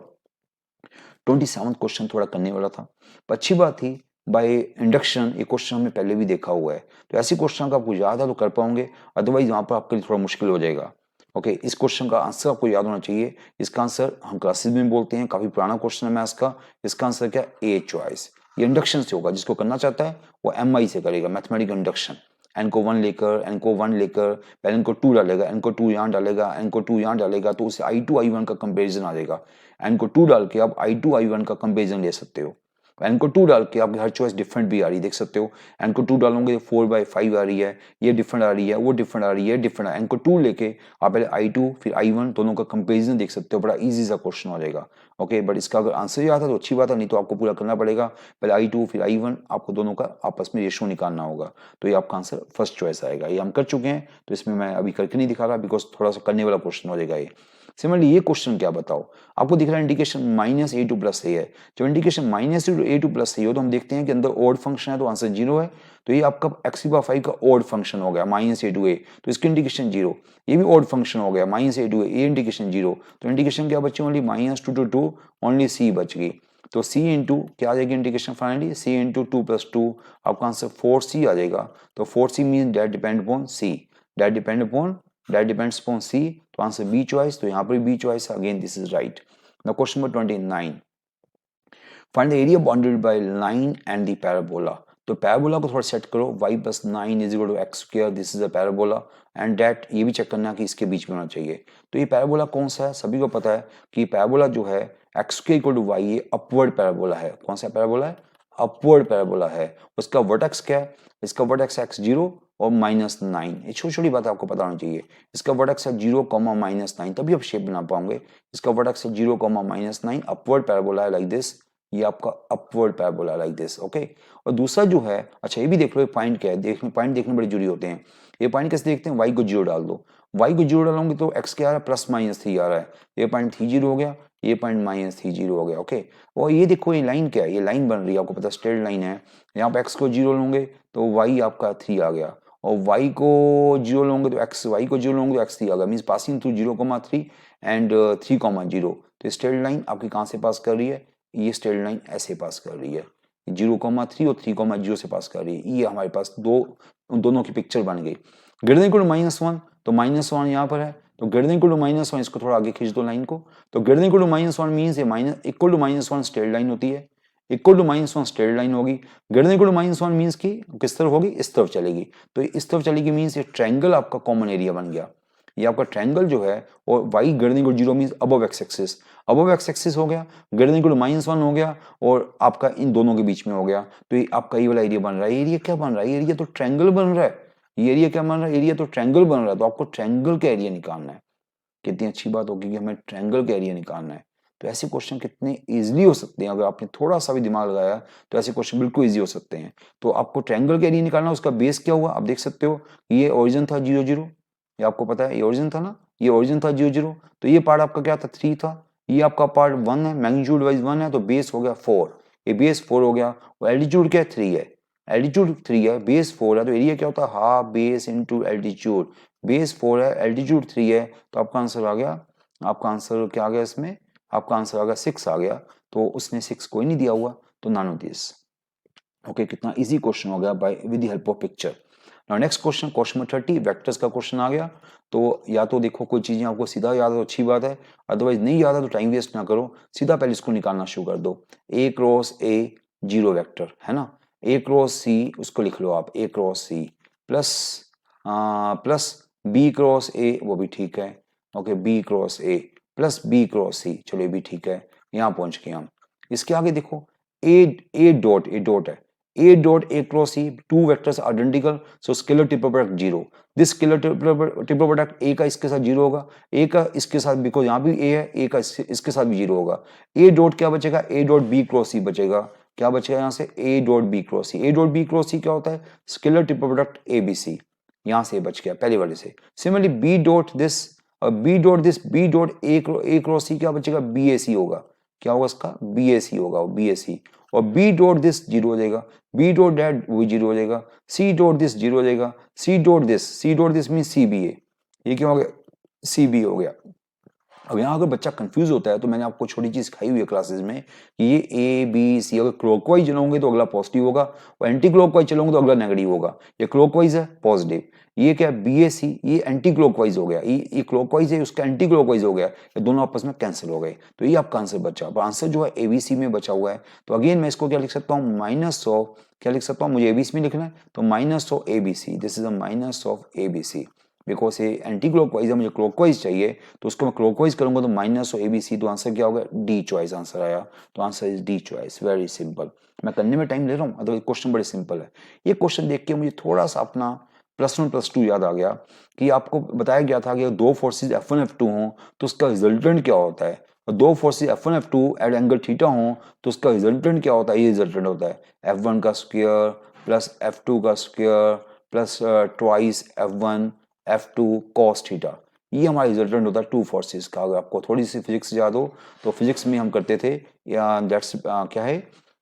A: 27 क्वेश्चन थोड़ा करने वाला था, पर अच्छी बात थी बाय इंडक्शन ये क्वेश्चन हमने पहले भी देखा हुआ है, तो ऐसे क्वेश्चन का आपको याद है तो कर पाओगे, अदरवाइज वहां पर आपके लिए थोड़ा मुश्किल हो जाएगा। ओके, इस क्वेश्चन का आंसर आपको याद होना चाहिए। इसका आंसर हम क्लासेस में बोलते हैं, काफी पुराना क्वेश्चन है मैथ्स का। इसका आंसर क्या, ए चॉइस। ये इंडक्शन से होगा, जिसको करना चाहता है वो MI से करेगा, मैथमेटिकल इंडक्शन। एन को 1 लेकर, एन को 1 लेकर, पहले इनको 2 डालेगा, एन को 2 यहाँ डालेगा, एन को 2 यहाँ डालेगा, तो उससे I2 I1 का कंपेरिजन आ जाएगा। एन को 2 डाल के आप I2 I1 का कंपेरिजन ले सकते हो। एन को 2 डाल के आपकी हर चॉइस डिफरेंट भी आ रही है, देख सकते हो। एन को 2 डालोगे 4/5 आ रही है, ये डिफरेंट आ रही है, वो डिफरेंट आ रही है, डिफरेंट। एन को 2 लेके आप पहले I2 फिर I1 दोनों का कंपेरिजन देख सकते हो, बड़ा इजी सा क्वेश्चन हो जाएगा। ओके, बट इसका अगर आंसर ही आता तो अच्छी बात है, नहीं तो आपको पूरा करना पड़ेगा। पहले I2 फिर I1, आपको दोनों का आपस में रेशो निकालना होगा। तो ये आपका आंसर फर्स्ट चॉइस आएगा। ये हम कर चुके हैं, तो इसमें मैं अभी करके नहीं दिखा रहा, बिकॉज थोड़ा सा करने वाला क्वेश्चन हो जाएगा ये। सिमिलरली ये क्वेश्चन क्या बताओ, आपको दिख रहा है इंडिकेशन -a2 प्लस a है। जब इंडिकेशन -a2 प्लस a हो तो हम देखते हैं कि अंदर ऑड फंक्शन है, तो आंसर 0 है। तो ये आपका x⁵ का ऑड फंक्शन हो गया -a2a, तो इसकी इंडिकेशन 0। ये भी ऑड फंक्शन हो गया -a2a, ये इंडिकेशन 0। तो इंडिकेशन क्या बची, ओनली -2 to 2, ओनली c बच गई। तो c इंटू क्या आ जाएगी इंटीग्रेशन फाइनली, c इंटू 2 + 2 आपका आंसर 4c आ जाएगा। तो 4c mean that depend upon c, that depends upon c, तो आंसर बी चॉइस, तो यहाँ पर B choice, again this is right. Now question number 29, find the area bounded by line and the parabola. तो parabola को थोड़ा set करो, y + 9 = x², this is a parabola and that, ये भी check करना कि इसके बीच में होना चाहिए। तो ये पैराबोला कौन सा है, सभी को पता है कि पैराबोला जो है x² = y, ये अपवर्ड पैराबोला है। कौन सा पैराबोला है, अपवर्ड पैराबोला है। उसका वर्टेक्स क्या है, इसका वर्टेक्स x0 और -9, ये छोटी छोटी बात आपको पता होनी चाहिए। इसका वर्टेक्स है 0, -9, तभी आप शेप बना पाओगे। इसका वर्टेक्स है 0, -9, अपवर्ड पैराबोला है लाइक दिस, ये आपका upward parabola like this, okay. और दूसरा जो है, अच्छा ये भी देख लो, ये पॉइंट क्या है, पॉइंट देखने बड़े जरूरी होते हैं। ये पॉइंट कैसे देखते हैं, y को 0 डाल दो, y को 0 डालोगे तो x क्या आ रहा है, +-3 आ रहा है, ये पॉइंट 3 0 हो गया, ये पॉइंट -3 0 हो गया, ओके। और ये देखो ये लाइन क्या है, ये लाइन बन रही है, आपको पता स्ट्रेट लाइन है। यहाँ पे x को 0 लोगे तो y आपका 3 आ गया, और y को 0 लोगे तो y को 0 लोगे तो x 3 आ गया, मीन्स पासिंग थ्रू 0,3 एंड 3,0। तो स्ट्रेट लाइन आपकी कहाँ से पास कर रही है, ये स्ट्रेट लाइन ऐसे पास कर रही है, 0,3 और 3,0 से पास कर रही है। ये हमारे पास दोनों की पिक्चर बन गई। ग्रेटर देन इक्वल टू -1, तो -1 यहाँ पर है, तो ग्रेटर देन इक्वल टू -1, इसको थोड़ा आगे खींच दो लाइन को। तो greater than equal to -1 means ये इक्वल टू -1 स्ट्रेट लाइन होती है, इक्वल टू -1 स्ट्रेट लाइन होगी। Greater than equal to -1 means की किस तरफ होगी, इस तरफ चलेगी। तो इस तरफ चलेगी मीन्स ये ट्रायंगल आपका कॉमन एरिया बन गया। ये आपका ट्रायंगल जो है, और y greater than equal to 0 means above x axis, above x axis हो गया, ग्रेटर देन इक्वल टू -1 हो गया, और आपका इन दोनों के बीच में हो गया। तो ये आपका ये वाला एरिया बन रहा है। एरिया क्या बन रहा है, एरिया तो ट्रायंगल बन रहा है। ये एरिया क्या बन रहा है, एरिया तो ट्रायंगल बन रहा है। तो आपको ट्रायंगल का एरिया निकालना है। कितनी अच्छी बात होगी कि हमें ट्रायंगल का एरिया निकालना है। तो ऐसे क्वेश्चन कितने इजीली हो सकते हैं, अगर आपने थोड़ा सा भी दिमाग लगाया तो ऐसे क्वेश्चन बिल्कुल इजी हो सकते हैं। तो आपको ट्रायंगल का एरिया निकालना, उसका बेस क्या हुआ आप देख सकते हो, ये ओरिजिन था 0 0, ये आपको पता है, ये ओरिजिन था ना, ये ओरिजिन था 0 0, तो ये पार्ट आपका क्या था 3 था, ये आपका पार्ट 1 है, मैग्नीट्यूड वाइज 1 है, तो बेस हो गया 4, ये बेस 4 हो गया, और एल्टीट्यूड क्या है 3 है, एल्टीट्यूड 3 है, बेस 4 है, तो एरिया क्या होता है half base into altitude, base 4 है, एल्टीट्यूड 3 है, तो आपका आंसर आ गया, आपका आंसर क्या आ गया इसमें, आपका आंसर आ गया 6 आ गया। तो उसने 6 कोई नहीं दिया हुआ, तो नॉन ऑफ दिस, ओके। कितना इजी क्वेश्चन हो गया by with the help of picture. Now next question, question number 30, vectors का क्वेश्चन आ गया। तो या तो देखो कोई चीजें आपको सीधा याद हो अच्छी बात है, अदरवाइज नहीं याद है तो टाइम वेस्ट ना करो, सीधा पहले इसको निकालना शुरू कर दो। A क्रॉस A 0 वेक्टर है ना, A क्रॉस C उसको लिख लो आप, A cross C plus B cross A, वो भी ठीक है, okay, B cross A plus B cross C, चलो ये भी ठीक है, यहाँ पहुंच गए हम। इसके आगे देखो A डॉट है, A dot A cross C, two vectors identical, so scalar triple product 0, this scalar triple product A का इसके साथ 0 होगा, A का इसके साथ, बिकॉज यहाँ भी A है, A का इसके साथ भी 0 होगा। A डॉट क्या बचेगा, A dot B cross C बचेगा, क्या बचेगा यहाँ से, A dot B cross C, A dot B cross C क्या होता है, स्केलर ट्रिपल प्रोडक्ट ABC, यहाँ से बच गया पहले वाले से। Similarly B dot this, B dot A cross C क्या बचेगा, BAC होगा, क्या होगा इसका, BAC होगा, BAC, और B डॉट दिस 0 हो जाएगा, B डॉट दैट वही 0 हो जाएगा, C डॉट दिस 0 हो जाएगा, C dot this mean CBA, ये क्या हो गया, CB हो गया। अब यहाँ अगर बच्चा कंफ्यूज होता है तो मैंने आपको छोटी चीज सिखाई हुई है क्लासेस में कि ये ABC अगर क्लॉकवाइज चलोगे तो अगला पॉजिटिव होगा, और एंटी क्लॉकवाइज चलोगे तो अगला नेगेटिव होगा। ये क्लॉकवाइज है पॉजिटिव, ये क्या है BAC, ये एंटी क्लॉकवाइज हो गया, ये क्लॉकवाइज है उसका एंटी क्लॉकवाइज हो गया, ये दोनों आपस में कैंसिल हो गए। तो ये आपका आंसर बचा, अब आंसर जो है ABC में बचा हुआ है। तो अगेन मैं इसको क्या लिख सकता हूँ, -100, क्या लिख सकता हूँ, मुझे ABC में लिखना है, तो -100 ABC, this is a -100 ABC, because ये एंटी क्लॉकवाइज है, मुझे क्लॉकवाइज चाहिए, तो उसको मैं क्लॉकवाइज करूंगा तो -100 ABC, तो आंसर क्या होगा, डी चॉइस आंसर आया। तो answer is D choice, very simple. मैं करने में टाइम ले रहा हूँ, अदरवाइज क्वेश्चन बड़े सिंपल है। ये क्वेश्चन देख के मुझे थोड़ा सा अपना +1 +2 याद आ गया कि आपको बताया गया था कि दो फोर्सेज F1 F2 हों तो उसका रिजल्टेंट क्या होता है, और दो forces F1 F2 eight angle theta हों तो उसका रिजल्टेंट क्या होता है, ये रिजल्टेंट होता है F1 का स्क्वायर प्लस F2 का square plus twice F1 F2 cos theta, ये हमारा रिजल्टेंट होता है टू फोर्सेस का। अगर आपको थोड़ी सी फिजिक्स याद हो तो फिजिक्स में हम करते थे, या दैट्स क्या है,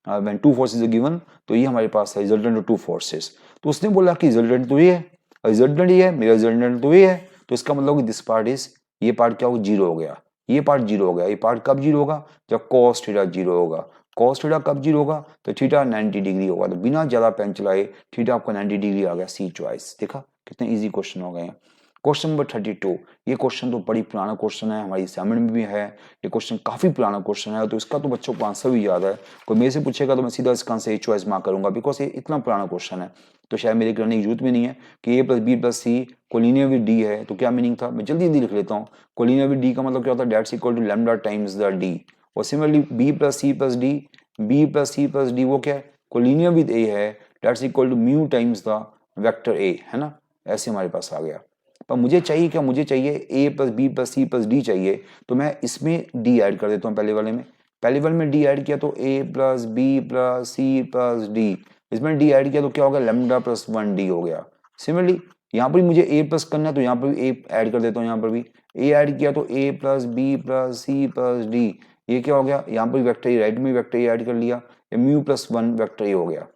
A: when two forces are given, तो ये हमारे पास है रिजल्टेंट ऑफ टू फोर्सेस। तो उसने बोला कि रिजल्टेंट तो ये है, रिजल्टेंट ये है, मेरा रिजल्टेंट तो ये है, तो इसका मतलब दिस पार्ट इज, ये पार्ट क्या होगा, 0 हो गया, ये पार्ट 0 हो गया। ये पार्ट कब 0 होगा, जब cos थीटा 0 होगा, कॉस थीटा कब जीरो होगा, तो थीटा 90 डिग्री होगा। तो बिना ज़्यादा पेन चलाए थीटा आपका 90 डिग्री आ गया, सी चॉइस। देखा कितने इजी क्वेश्चन हो गए हैं। क्वेश्चन नंबर 32, ये क्वेश्चन तो बड़ी पुराना क्वेश्चन है, हमारी असाइनमेंट में भी है। ये क्वेश्चन काफ़ी पुराना क्वेश्चन है, तो इसका तो बच्चों को आंसर भी याद है। कोई मेरे से पूछेगा तो मैं सीधा इसका आंसर ए चॉइस मार्क करूंगा, बिकॉज ये इतना पुराना क्वेश्चन है, तो शायद मेरे करने की जरूरत भी नहीं है कि A plus B plus C collinear with D है। तो क्या मीनिंग था, मैं जल्दी जल्दी लिख लेता हूँ। कोलिनियर विद डी का मतलब क्या होता है, that's equal to lambda times the D. और similarly B plus C plus D, B plus C plus D वो क्या है, कोलिनियर विद ए है, that's equal to mu times the vector A, है ना। ऐसे हमारे पास आ गया। पर मुझे चाहिए क्या, मुझे चाहिए A plus B plus C plus D चाहिए, तो मैं इसमें डी ऐड कर देता हूँ पहले वाले में। पहले वाले में डी ऐड किया तो A plus B plus C plus D, इसमें डी ऐड किया तो क्या होगा, लैम्डा प्लस 1 डी हो गया। सिमिलरली यहाँ पर मुझे ए प्लस करना है, तो यहाँ पर भी ए ऐड कर देता हूँ। यहाँ पर भी ए ऐड किया तो A plus B plus C plus D, ये क्या हो गया, यहाँ पर वेक्टर ए, राइट में वेक्टर ए ऐड कर लिया, म्यू प्लस 1 वेक्टर ए हो गया।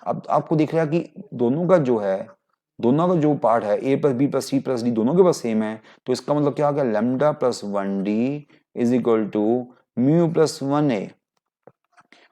A: अब आपको दिख रहा है कि दोनों का जो है, दोनों का जो पार्ट है A plus B plus C plus D दोनों के पास सेम है, तो इसका मतलब क्या आ गया, lambda plus 1 D is equal to mu plus 1 A.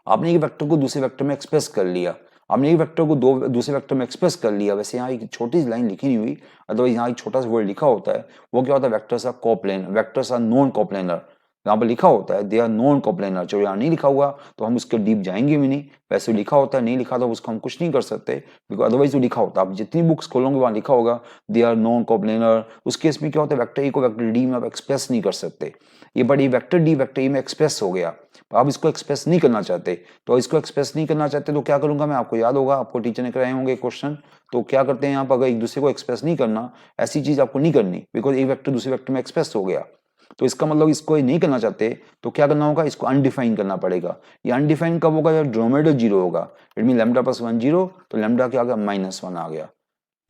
A: आपने एक वेक्टर को दूसरे वेक्टर में एक्सप्रेस कर लिया, आपने एक वेक्टर को दूसरे वेक्टर में एक्सप्रेस कर लिया। वैसे यहाँ एक छोटी सी लाइन लिखी नहीं हुई, अदरवाइज यहाँ एक छोटा सा वर्ड लिखा होता है, वो क्या होता है, vectors are coplanar, vectors are non coplanar. यहाँ पर लिखा होता है दे आर नॉन कोप्लेनर, जो यहाँ नहीं लिखा हुआ तो हम उसके डीप जाएंगे भी नहीं। वैसे लिखा होता है, नहीं लिखा तो उसको हम कुछ नहीं कर सकते, बिकॉज अदरवाइज जो लिखा होता है, आप जितनी बुक्स खोलोगे वहाँ लिखा होगा दे आर नॉन कोप्लेनर। उस केस में क्या होता है, वेक्टर ए को वेक्टर डी में आप एक्सप्रेस नहीं कर सकते। ये बड़ी वेक्टर डी वेक्टर ए में एक्सप्रेस हो गया, आप इसको एक्सप्रेस नहीं करना चाहते, तो इसको एक्सप्रेस नहीं करना चाहते तो क्या करूंगा मैं, आपको याद होगा, आपको टीचर ने कराए होंगे क्वेश्चन। तो क्या करते हैं यहाँ पर, अगर एक दूसरे को एक्सप्रेस नहीं करना, ऐसी चीज आपको नहीं करनी, बिकॉज एक वेक्टर दूसरे वेक्टर में एक्सप्रेस हो गया, तो इसका मतलब इसको नहीं करना चाहते तो क्या करना होगा, इसको अनडिफाइन करना पड़ेगा। ये अनडिफाइन कब होगा, जब डिनोमिनेटर जीरो होगा, it mean lambda plus 1 zero, तो लैम्डा क्या आ गया, -1 आ गया।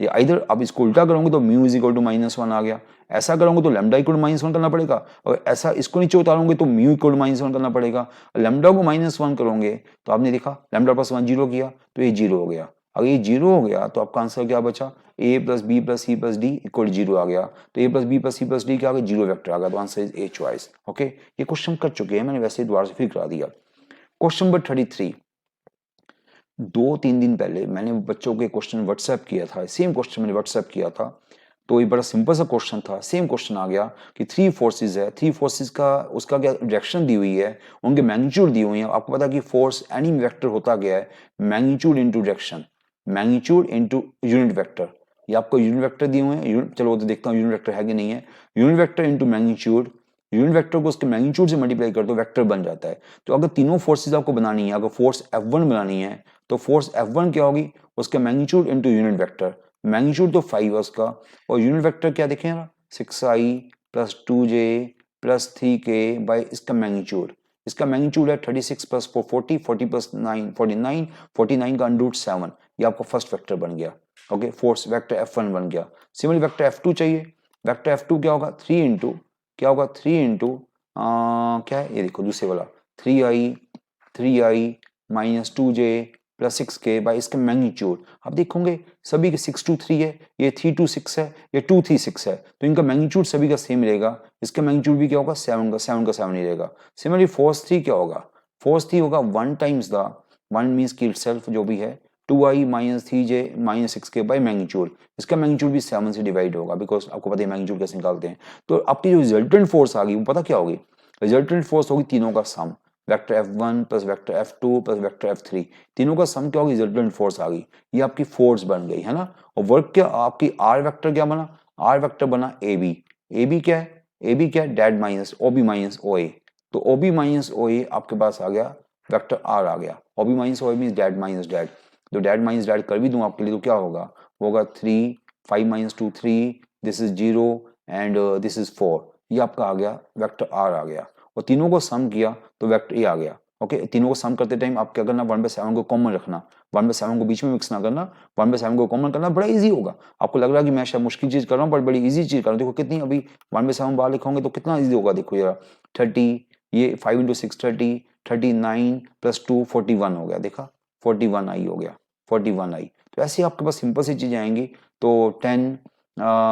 A: ये इधर अब इसको उल्टा करोगे तो म्यू इज इक्वल टू -1 आ गया, ऐसा करोगे तो लैम्डा इक्वल टू -1 करना पड़ेगा, और ऐसा इसको नीचे उतारोगे तो म्यू इक्वल टू -1 करना पड़ेगा। लैम्डा को -1 करोगे तो आपने देखा लैम्डा प्लस 1 जीरो किया तो ये जीरो हो गया। अगर ये जीरो हो गया तो आपका आंसर क्या बचा, A plus B plus C plus D equal zero आ गया। तो A plus B plus C plus D क्या आ गया, जीरो वेक्टर आ गया, तो answer is A choice. Okay, ये क्वेश्चन कर चुके हैं, मैंने वैसे दोबारा से फिर करा दिया। क्वेश्चन नंबर 33, 2-3 दिन पहले मैंने बच्चों के क्वेश्चन व्हाट्सएप किया था, सेम क्वेश्चन मैंने व्हाट्सएप किया था, तो ये बड़ा सिंपल सा क्वेश्चन था। सेम क्वेश्चन आ गया कि 3 फोर्सेस है, 3 फोर्सेस का उसका क्या डायरेक्शन दी हुई है, उनके मैग्नीट्यूड दी हुई है। आपको पता है कि फोर्स एनी वेक्टर होता गया है magnitude into direction, magnitude into unit vector. ये आपको यूनिट वेक्टर दिए हुए हैं, चलो वो तो देखता हूँ यूनिट वेक्टर है कि नहीं है। Unit vector into magnitude, unit vector को उसके मैग्नीट्यूड से मल्टीप्लाई कर दो, वेक्टर बन जाता है। तो अगर तीनों फोर्सेस आपको बनानी है, अगर फोर्स F1 बनानी है तो फोर्स F1 क्या होगी, उसका magnitude into unit vector. Magnitude तो 5 है उसका, और यूनिट वेक्टर क्या देखें, 6i plus 2j plus 3k by इसका मैग्नीट्यूड। इसका मैग्नीट्यूड है 36 प्लस 4 40, 40 प्लस 9 49, 49 का अंडर रूट 7, ये आपका फर्स्ट वेक्टर बन गया। ओके, फोर्स वेक्टर F1 बन गया। सिमिलरली वेक्टर F2 चाहिए, वेक्टर F2 क्या होगा, 3 इंटू क्या होगा, 3 इंटू क्या है, ये देखो दूसरे वाला 3i minus 2j plus 6k by इसका मैग्नीट्यूड। आप देखोगे सभी के 6 2 3 है, ये 3 2 6 है, ये 2 3 6 है, तो इनका मैग्नीट्यूड सभी का सेम रहेगा। इसका मैग्नीट्यूड भी क्या होगा, 7 का 7 ही रहेगा। सिमिलरली फोर्स 3 क्या होगा, फोर्स 3 होगा 1 टाइम्स द 1 मीन्स की इटसेल्फ जो भी है 2i minus 3j minus 6k by magnitude. इसका मैग्नीट्यूड भी 7 से डिवाइड होगा, बिकॉज आपको पता है मैग्नीट्यूड कैसे निकालते हैं। तो आपकी जो रिजल्टेंट फोर्स आ गई वो पता क्या होगी, रिजल्टेंट फोर्स होगी तीनों का sum, vector F1 plus vector F2 plus vector F3, तीनों का सम क्या होगी, रिजल्टेंट फोर्स आ गई, ये आपकी फोर्स बन गई, है ना। और वर्क क्या, आपकी R वेक्टर क्या बना, R वेक्टर बना AB। AB क्या है, AB क्या है, dead minus OB minus OA। तो OB माइनस OA आपके पास आ गया, वेक्टर R आ गया। OB minus OA means dead minus dead, तो डेड माइनस डेड कर भी दूं आपके लिए तो क्या होगा, होगा 3, 5 minus 2 3, this is 0 and this is 4, ये आपका आ गया वेक्टर R आ गया। और तीनों को सम किया तो वेक्टर ए आ गया। ओके, तीनों को सम करते टाइम आप क्या करना, 1/7 को कॉमन रखना, 1/7 को बीच में मिक्स ना करना, 1/7 को कॉमन करना, बड़ा इजी होगा। आपको लग रहा है कि मैं शायद मुश्किल चीज कर रहा हूँ, बट बड़ी इजी चीज कर रहा हूँ। देखो कितनी, अभी 1/7 बाहर लिखोगे तो कितना इजी होगा, देखो यार 30, ये 5 इंटू 6 30, 39 प्लस 2 41 हो गया, देखा 41 आई हो गया, 41 आई। तो ऐसे आपके पास सिंपल सी चीजें आएंगी। तो 10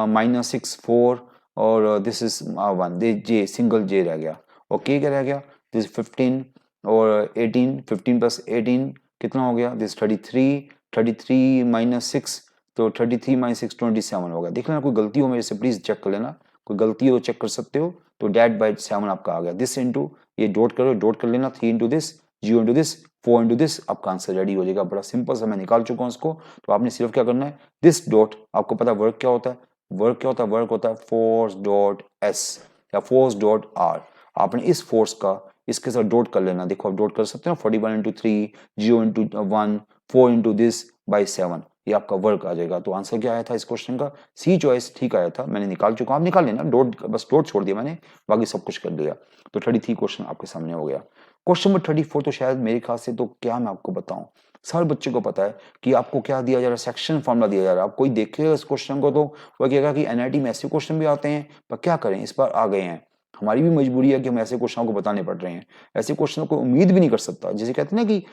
A: माइनस 6 4 और दिस इज 1, जे सिंगल जे रह गया, ओके क्या रह गया, दिस 15 और 18, 15 प्लस 18 कितना हो गया, दिस 33, 33 माइनस 6, तो 33 माइनस 6 27 होगा। देख लेना कोई गलती हो मेरे से प्लीज चेक कर लेना, कोई गलती हो चेक कर सकते हो। तो डेट बाई 7 आपका आ गया, दिस इंटू ये डॉट करो, डॉट कर लेना, 3 into this, 0 into this, 4 into this, आपका आंसर रेडी हो जाएगा। बड़ा सिंपल सा मैं निकाल चुका हूँ इसको। तो आपने सिर्फ क्या करना है, दिस डॉट, आपको पता है वर्क क्या होता है, वर्क क्या होता है, वर्क होता है फोर्स डॉट एस या फोर्स डॉट आर। आपने इस फोर्स का इसके साथ डॉट कर लेना, देखो आप डॉट कर सकते हो, 41 into 3, 0 into 1, 4 into this by 7, ये आपका वर्क आ जाएगा। तो आंसर क्या आया था इस क्वेश्चन का, सी चॉइस ठीक आया था, मैंने निकाल चुका हूं, आप निकाल लेना, डॉट बस डॉट छोड़ दिया मैंने, बाकी सब कुछ कर दिया। तो 33 क्वेश्चन आपके सामने हो गया। क्वेश्चन नंबर 34 तो शायद मेरे ख्याल से, तो क्या मैं आपको बताऊं, हर बच्चे को पता है कि आपको क्या दिया जा रहा है, सेक्शन फॉर्मूला दिया जा रहा है। आप कोई देखेगा इस क्वेश्चन को तो वह कहेगा कि एनआईटी में ऐसे क्वेश्चन भी आते हैं, पर क्या करें इस बार आ गए हैं, हमारी भी मजबूरी है कि हम ऐसे क्वेश्चनों को बताने पड़ रहे हैं। ऐसे क्वेश्चनों को उम्मीद भी नहीं कर सकता, जिसे कहते हैं ना कि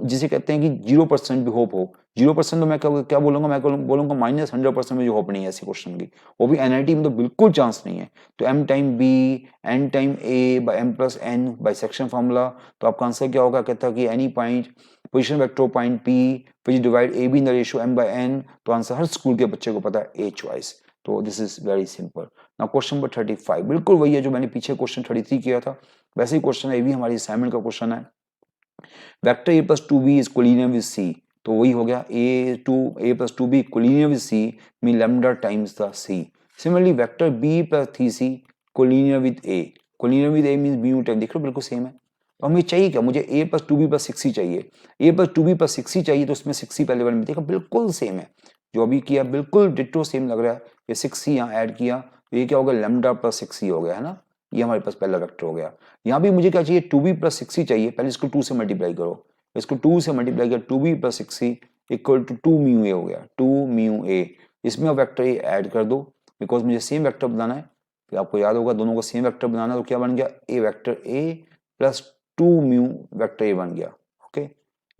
A: जिसे कहते हैं कि 0% भी होप हो, 0% तो मैं क्या बोलूंगा, मैं बोलूंगा -100% में जो होप नहीं है ऐसे क्वेश्चन की, वो भी एनआईटी में तो बिल्कुल चांस नहीं है। तो m time b n time a by m plus n by section formula, तो आपका आंसर क्या होगा, कहता है कि any point position vector of point p which divide a b in the ratio m by n। तो answer हर school के बच्चे को पता है, a चॉइस। तो this is very simple. Now question number 35 बिल्कुल वही है जो मैंने पीछे क्वेश्चन 33 किया था, वैसे ही क्वेश्चन है, ये भी हमारी असाइनमेंट का क्वेश्चन है। Vector a plus 2b is collinear with c, तो वही हो गया a plus 2b collinear with c mean lambda times the c। Similarly vector b plus 3c collinear with a, collinear with a means mu time, देख लो बिल्कुल same है। तो हमें चाहिए क्या, मुझे a plus 2b plus 6c चाहिए, a plus 2b plus 6c चाहिए, तो उसमें 6c पहले वाले में देखा बिल्कुल सेम है, जो अभी किया बिल्कुल डिट्टो सेम लग रहा है। ये 6c यहाँ ऐड किया, तो ये क्या होगा, लैम्डा प्लस 6c हो गया है ना, ये हमारे पास पहला वेक्टर हो गया। यहाँ भी मुझे क्या चाहिए, 2b प्लस 6c चाहिए, पहले इसको 2 से मल्टीप्लाई करो, इसको 2 से मल्टीप्लाई किया, 2b plus 6c equal to 2 mu A हो गया, 2 म्यू ए। इसमें अब वेक्टर ए ऐड कर दो, बिकॉज मुझे सेम वेक्टर बनाना है, फिर आपको याद होगा दोनों को सेम वेक्टर बनाना, तो क्या बन गया, A vector A plus 2 mu vector A बन गया। ओके,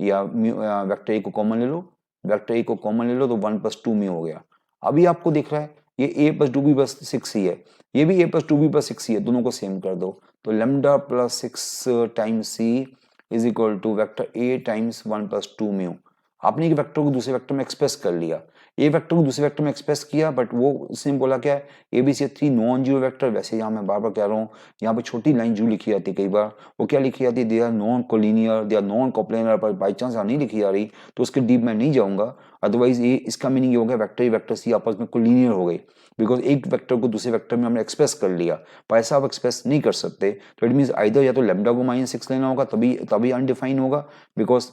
A: या वेक्टर ए को कॉमन ले लो, वेक्टर ए को कॉमन ले लो तो 1 प्लस 2 म्यू हो गया। अभी आपको दिख रहा है ये ए प्लस 2b प्लस 6c है, ये भी ए प्लस 2b प्लस 6c है, दोनों को सेम कर दो, तो lambda plus 6 times C is equal to vector A times 1 plus 2 mu. आपने एक वेक्टर को दूसरे वेक्टर में एक्सप्रेस कर लिया, ए वेक्टर को दूसरे वेक्टर में एक्सप्रेस किया, बट वो उसने बोला क्या है, A B C 3 non zero vector. वैसे यहाँ मैं बार बार कह रहा हूँ, यहाँ पे छोटी लाइन जो लिखी जाती है कई बार, वो क्या लिखी जाती है, they are non collinear, they are non coplanar, पर बाई चांस यहाँ नहीं लिखी जा रही तो उसके डीप में नहीं जाऊंगा। अदरवाइज ये इसका मीनिंग ये हो गया वेक्टर ए वेक्टर सी आपस में कोलिनियर हो गई, बिकॉज एक वेक्टर को दूसरे वेक्टर में हमने एक्सप्रेस कर लिया, पर ऐसा आप एक्सप्रेस नहीं कर सकते। तो इट मीन्स आइदर या तो लैम्डा को -6 लेना होगा, तभी तभी अनडिफाइन होगा, बिकॉज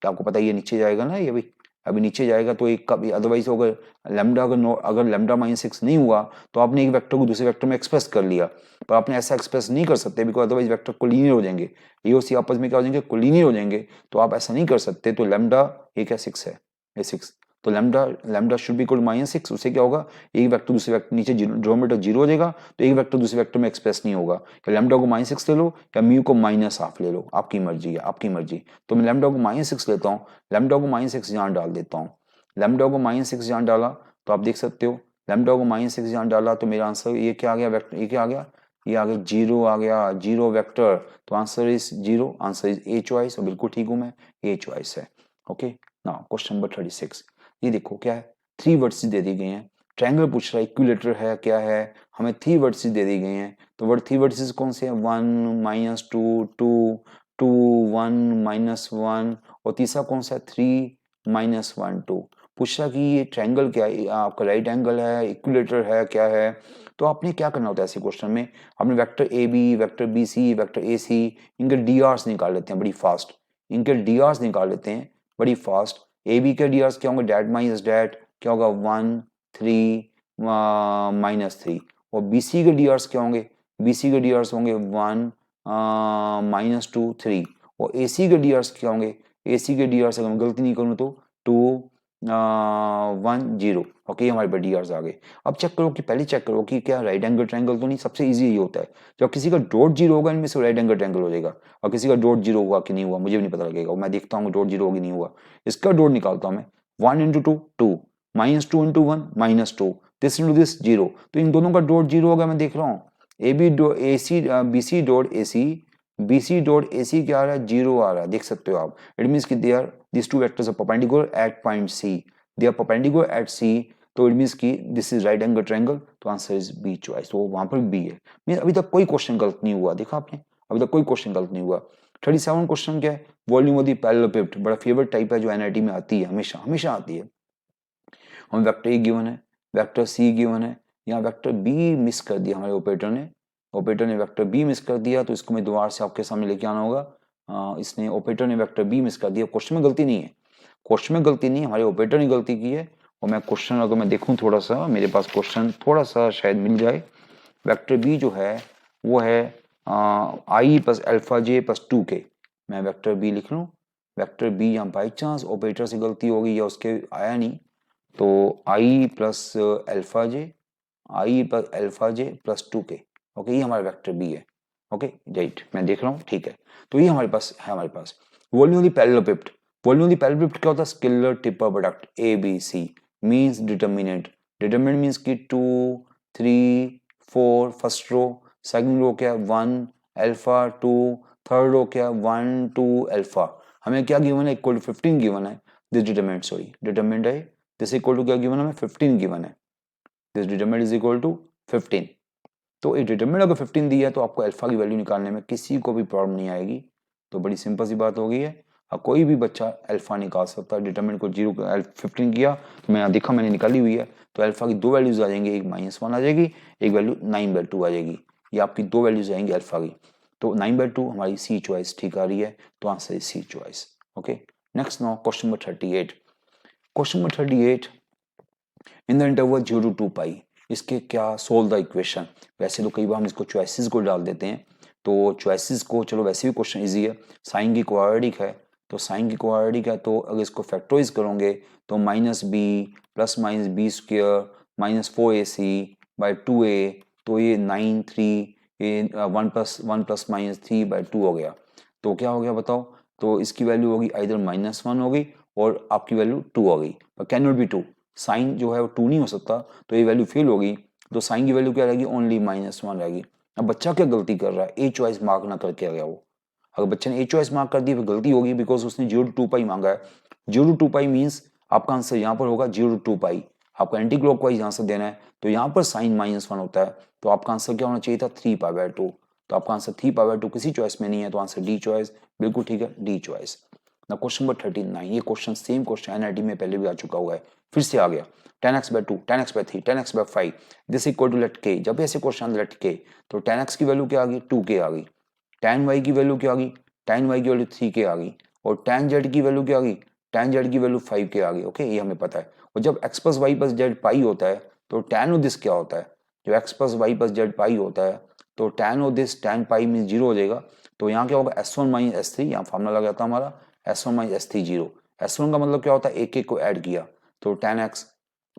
A: आपको पता है ये नीचे जाएगा ना, ये भी अभी नीचे जाएगा, तो एक कभी अदरवाइज अगर लैम्डा अगर लैम्डा -6 नहीं हुआ तो आपने एक वेक्टर को दूसरे वेक्टर में एक्सप्रेस कर लिया, पर आपने ऐसा एक्सप्रेस नहीं कर सकते, बिकॉज अदरवाइज वेक्टर कोलिनियर हो जाएंगे, ए और सी आपस में क्या हो जाएंगे, कोलिनियर हो जाएंगे, तो आप ऐसा नहीं कर सकते। तो लैम्डा ये क्या 6 है, ये 6, तो lambda lambda should be equal -6, उससे क्या होगा, एक वेक्टर दूसरे वेक्टर नीचे डिनोमिनेटर 0 हो जाएगा, तो एक वेक्टर दूसरे वेक्टर में एक्सप्रेस नहीं होगा। या लैम्डा को -6 ले लो या म्यू को -1/2 ले लो, आपकी मर्जी है, आपकी मर्जी। तो मैं लैम्डा को -6 लेता हूँ, लैम्डा को -6 यहाँ डाल देता हूँ, लैम्डा को -6 यहाँ डाला, तो आप देख सकते हो लैम्डा को -6 यहाँ डाला, तो मेरा आंसर ये क्या आ गया, वेक्टर ये क्या आ गया, ये आ गया 0 आ गया, 0 वेक्टर। तो answer is 0, answer is A choice, और बिल्कुल ठीक हूं मैं, ए चॉइस है। ओके, नाउ क्वेश्चन नंबर 36, ये देखो क्या है, 3 वर्ड्स दे दी गई हैं, ट्रायंगल पूछ रहा है, इक्विलेटर है क्या है, हमें 3 वर्ड्स दे दी गई हैं, तो वर्ड 3 वर्ड्स कौन से हैं, 1 -2 2 2 1 -1, और तीसरा कौन सा है, 3 -1 2। पूछ रहा कि ये ट्रायंगल क्या है, आपका राइट एंगल है, इक्विलेटर है, क्या है। तो आपने क्या करना होता है ऐसे क्वेश्चन में, हमने vector A B, vector B C, vector A C, इनके डी आर्स निकाल लेते हैं बड़ी फास्ट, इनके डी आर्स निकाल लेते हैं बड़ी फास्ट। ए बी के डी आर्स क्या होंगे, डैट माइनस डैट क्या होगा, 1 3 -3, और बी सी के डी आर्स क्या होंगे, बी सी के डी आर्स होंगे 1 -2 3, और ए सी के डी आर्स क्या होंगे, ए सी के डी आर्स अगर मैं गलती नहीं करूँ तो 2 1 0। ओके, हमारे पास डी आर्स आ गए। अब चेक करो कि पहले चेक करो कि क्या राइट एंगल ट्रायंगल तो नहीं, सबसे इजी ये होता है जब किसी का डॉट 0 होगा इनमें से राइट एंगल ट्रायंगल हो जाएगा, और किसी का डॉट 0 हुआ कि नहीं हुआ मुझे भी नहीं पता लगेगा, मैं देखता हूँ डॉट 0 होगी नहीं हुआ, इसका डॉट निकालता हूँ मैं, 1 into 2 2 -2 into 1 -2, this into this 0, तो इन दोनों का डॉट 0 होगा, मैं देख रहा हूँ A B dot A C B C dot A C B C dot A C क्या आ रहा है, 0 आ रहा है, देख सकते हो आप। इट मीन्स कि they are this two vectors are perpendicular at point C, they are perpendicular at C, तो इट मीन्स कि this is right angle triangle, तो आंसर इज बी चॉइस। तो वहां पर बी है। मीन अभी तक कोई क्वेश्चन गलत नहीं हुआ, देखा आपने, अभी तक कोई क्वेश्चन गलत नहीं हुआ। 37 क्वेश्चन क्या है, वॉल्यूम ऑफ द पैरेललोपिड, बड़ा फेवरेट टाइप है जो एनआईटी में आती है, हमेशा हमेशा आती है। हमें वेक्टर ए गिवन है, वेक्टर सी गिवन है, यहाँ वेक्टर बी मिस कर दिया हमारे ऑपरेटर ने वेक्टर बी मिस कर दिया, तो इसको मैं दोबारा से आपके सामने लेके आना होगा। इसने ऑपरेटर ने वेक्टर बी मिस कर दिया, क्वेश्चन में गलती नहीं है, क्वेश्चन में गलती नहीं है, हमारे ऑपरेटर ने गलती की है। और मैं क्वेश्चन अगर मैं देखूं थोड़ा सा, मेरे पास क्वेश्चन थोड़ा सा शायद मिल जाए। वेक्टर बी जो है वो है I plus alpha J plus 2k, मैं वेक्टर बी लिख लूँ। वेक्टर बी यहाँ बाई चांस ऑपरेटर से गलती हो गई या उसके आया नहीं, तो I plus alpha J plus 2k, okay, ये हमारा वेक्टर बी है। ओके राइट, मैं देख रहा हूँ, ठीक है। तो ये हमारे पास है, हमारे पास volume of the parallelopiped. Volume of the parallelopiped क्या होता है, scalar triple product A B C means determinant. Determinant means की 2 3 4 फर्स्ट रो, सेकंड रो क्या 1 अल्फा 2, थर्ड रो क्या 1 2 अल्फा। हमें क्या गिवन है, इक्वल टू 15 गिवन है, दिस डिटरमिनेंट, सॉरी डिटरमिनेंट है दिस इक्वल टू क्या गिवन है, हमें 15 गिवन है, this determinant is equal to 15। तो ये डिटरमिनेंट अगर 15 दिया है तो आपको अल्फा की वैल्यू निकालने में किसी को भी प्रॉब्लम नहीं आएगी। तो बड़ी सिंपल सी बात हो गई है, अब कोई भी बच्चा अल्फा निकाल सकता है। डिटरमिनेंट को 15 किया, तो मैं यहाँ देखा मैंने निकाली हुई है, तो अल्फा की दो वैल्यूज आ जाएंगी, एक -1 आ जाएगी, एक वैल्यू 9/2 आ जाएगी, ये आपकी दो वैल्यूज आएंगी अल्फा की। तो 9/2 हमारी सी चॉइस ठीक आ रही है, तो answer is C choice. Okay next now question number 38। Question number 38, in the interval 0 to 2 pi, इसके क्या सोल्व द इक्वेशन। वैसे तो कई बार हम इसको चॉइसेस को डाल देते हैं, तो चॉइसेस को चलो वैसे भी क्वेश्चन इजी है। साइन की क्वाड्रेटिक है, तो साइन की क्वाड्रेटिक है, तो अगर इसको फैक्टराइज करोगे तो -b plus -b square -4ac/2a, तो ये 9 3 ये 1 प्लस -3/2 हो गया। तो क्या हो गया बताओ, तो इसकी वैल्यू होगी इधर -1 होगी और आपकी वैल्यू 2 हो गई, पर कैन नॉट बी 2, साइन जो है वो 2 नहीं हो सकता, तो ये वैल्यू फेल होगी, तो साइन की वैल्यू क्या रहेगी, ओनली -1 रहेगी। अब बच्चा क्या गलती कर रहा है, ए चॉइस मार्क ना करके आ गया वो। अगर बच्चे ने ए चॉइस मार्क कर दी तो गलती होगी, बिकॉज उसने 0 to 2 पाई मांगा है। 0 to 2 पाई मीन्स आपका आंसर यहाँ पर होगा 0 to 2 पाई, आपको एंटी क्लॉकवाइज आंसर देना है, तो यहाँ पर साइन -1 होता है, तो आपका आंसर क्या होना चाहिए था 3π/2, तो आपका आंसर 3π/2 किसी चॉइस में नहीं है, तो आंसर डी चॉइस, बिल्कुल ठीक है, डी चॉइस। ना क्वेश्चन नंबर 39, ये क्वेश्चन सेम क्वेश्चन एनआईटी में पहले भी आ चुका हुआ है, फिर से आ गया। 10x/2 10x/3 10x/5 this equal to late के, जब भी ऐसे क्वेश्चन लेट के, तो 10x की वैल्यू क्या आ गई, 2k आ गई, tan y की वैल्यू क्या आ गई, tan y की वैल्यू 3k आ गई, और tan z की वैल्यू क्या आ गई, tan z की वैल्यू 5k आ गई। ओके ये हमें पता है। और जब x plus Y plus Z pi होता है, तो tan ऑफ दिस क्या होता है, जो x plus Y plus Z pi होता है, तो tan of this tan pi mean 0 हो जाएगा, तो यहाँ क्या होगा s1 माइनस s3, यहाँ फार्मूला लग जाता है हमारा s1 माइनस s3 0। s1 का मतलब क्या होता है, एक एक को ऐड किया, तो tan x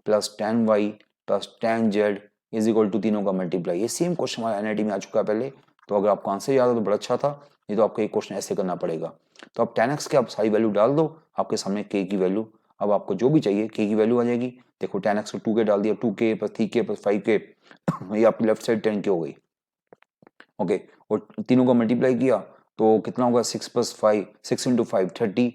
A: plus tan y plus tan z is equal to तीनों का मल्टीप्लाई। ये सेम क्वेश्चन हमारा एनआईटी में आ चुका है पहले, तो अगर आपको आंसर याद हो तो बड़ा अच्छा था, नहीं तो आपको एक क्वेश्चन ऐसे करना पड़ेगा। तो आप tan x के आप सारी वैल्यू डाल दो, आपके सामने k की वैल्यू, अब आपको जो भी चाहिए k की वैल्यू आ जाएगी। देखो tan x को 2k डाल दिया, 2k plus 3k plus 5k, ये आपकी लेफ्ट साइड 10k हो गई। ओके और तीनों का मल्टीप्लाई किया तो कितना होगा, 6 प्लस 5 6 इंटू 5 30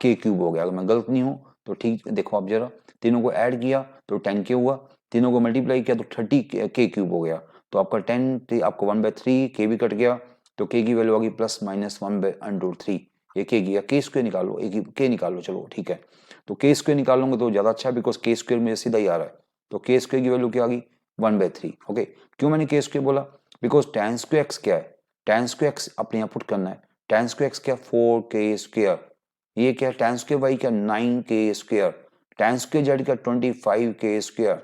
A: के क्यूब हो गया। अगर मैं गलत नहीं हूँ तो ठीक, देखो आप जरा, तीनों को ऐड किया तो 10k हुआ, तीनों को मल्टीप्लाई किया तो 30 के क्यूब हो गया, तो आपका 10 आपको 1/3 के भी कट गया, तो के की वैल्यू होगी +-1/√3। ये के की, या के स्क्वायर निकालो, एक के निकालो, चलो ठीक है, तो के स्क्वायर निकालोगे तो ज़्यादा अच्छा है, बिकॉज के स्क्वायर में सीधा ही आ रहा है, तो के स्क्वायर की वैल्यू क्या आ गई 1/3। ओके क्यों मैंने के स्क्वायर बोला, बिकॉज tan स्क्वायर एक्स क्या है, tan स्क्वायर एक्स अपने यहाँ पुट करना है, tan स्क्वायर एक्स क्या 4k स्क्वायर, ये क्या tan स्क्वायर वाई क्या 9k square, tan square Z क्या 25k स्क्वायर,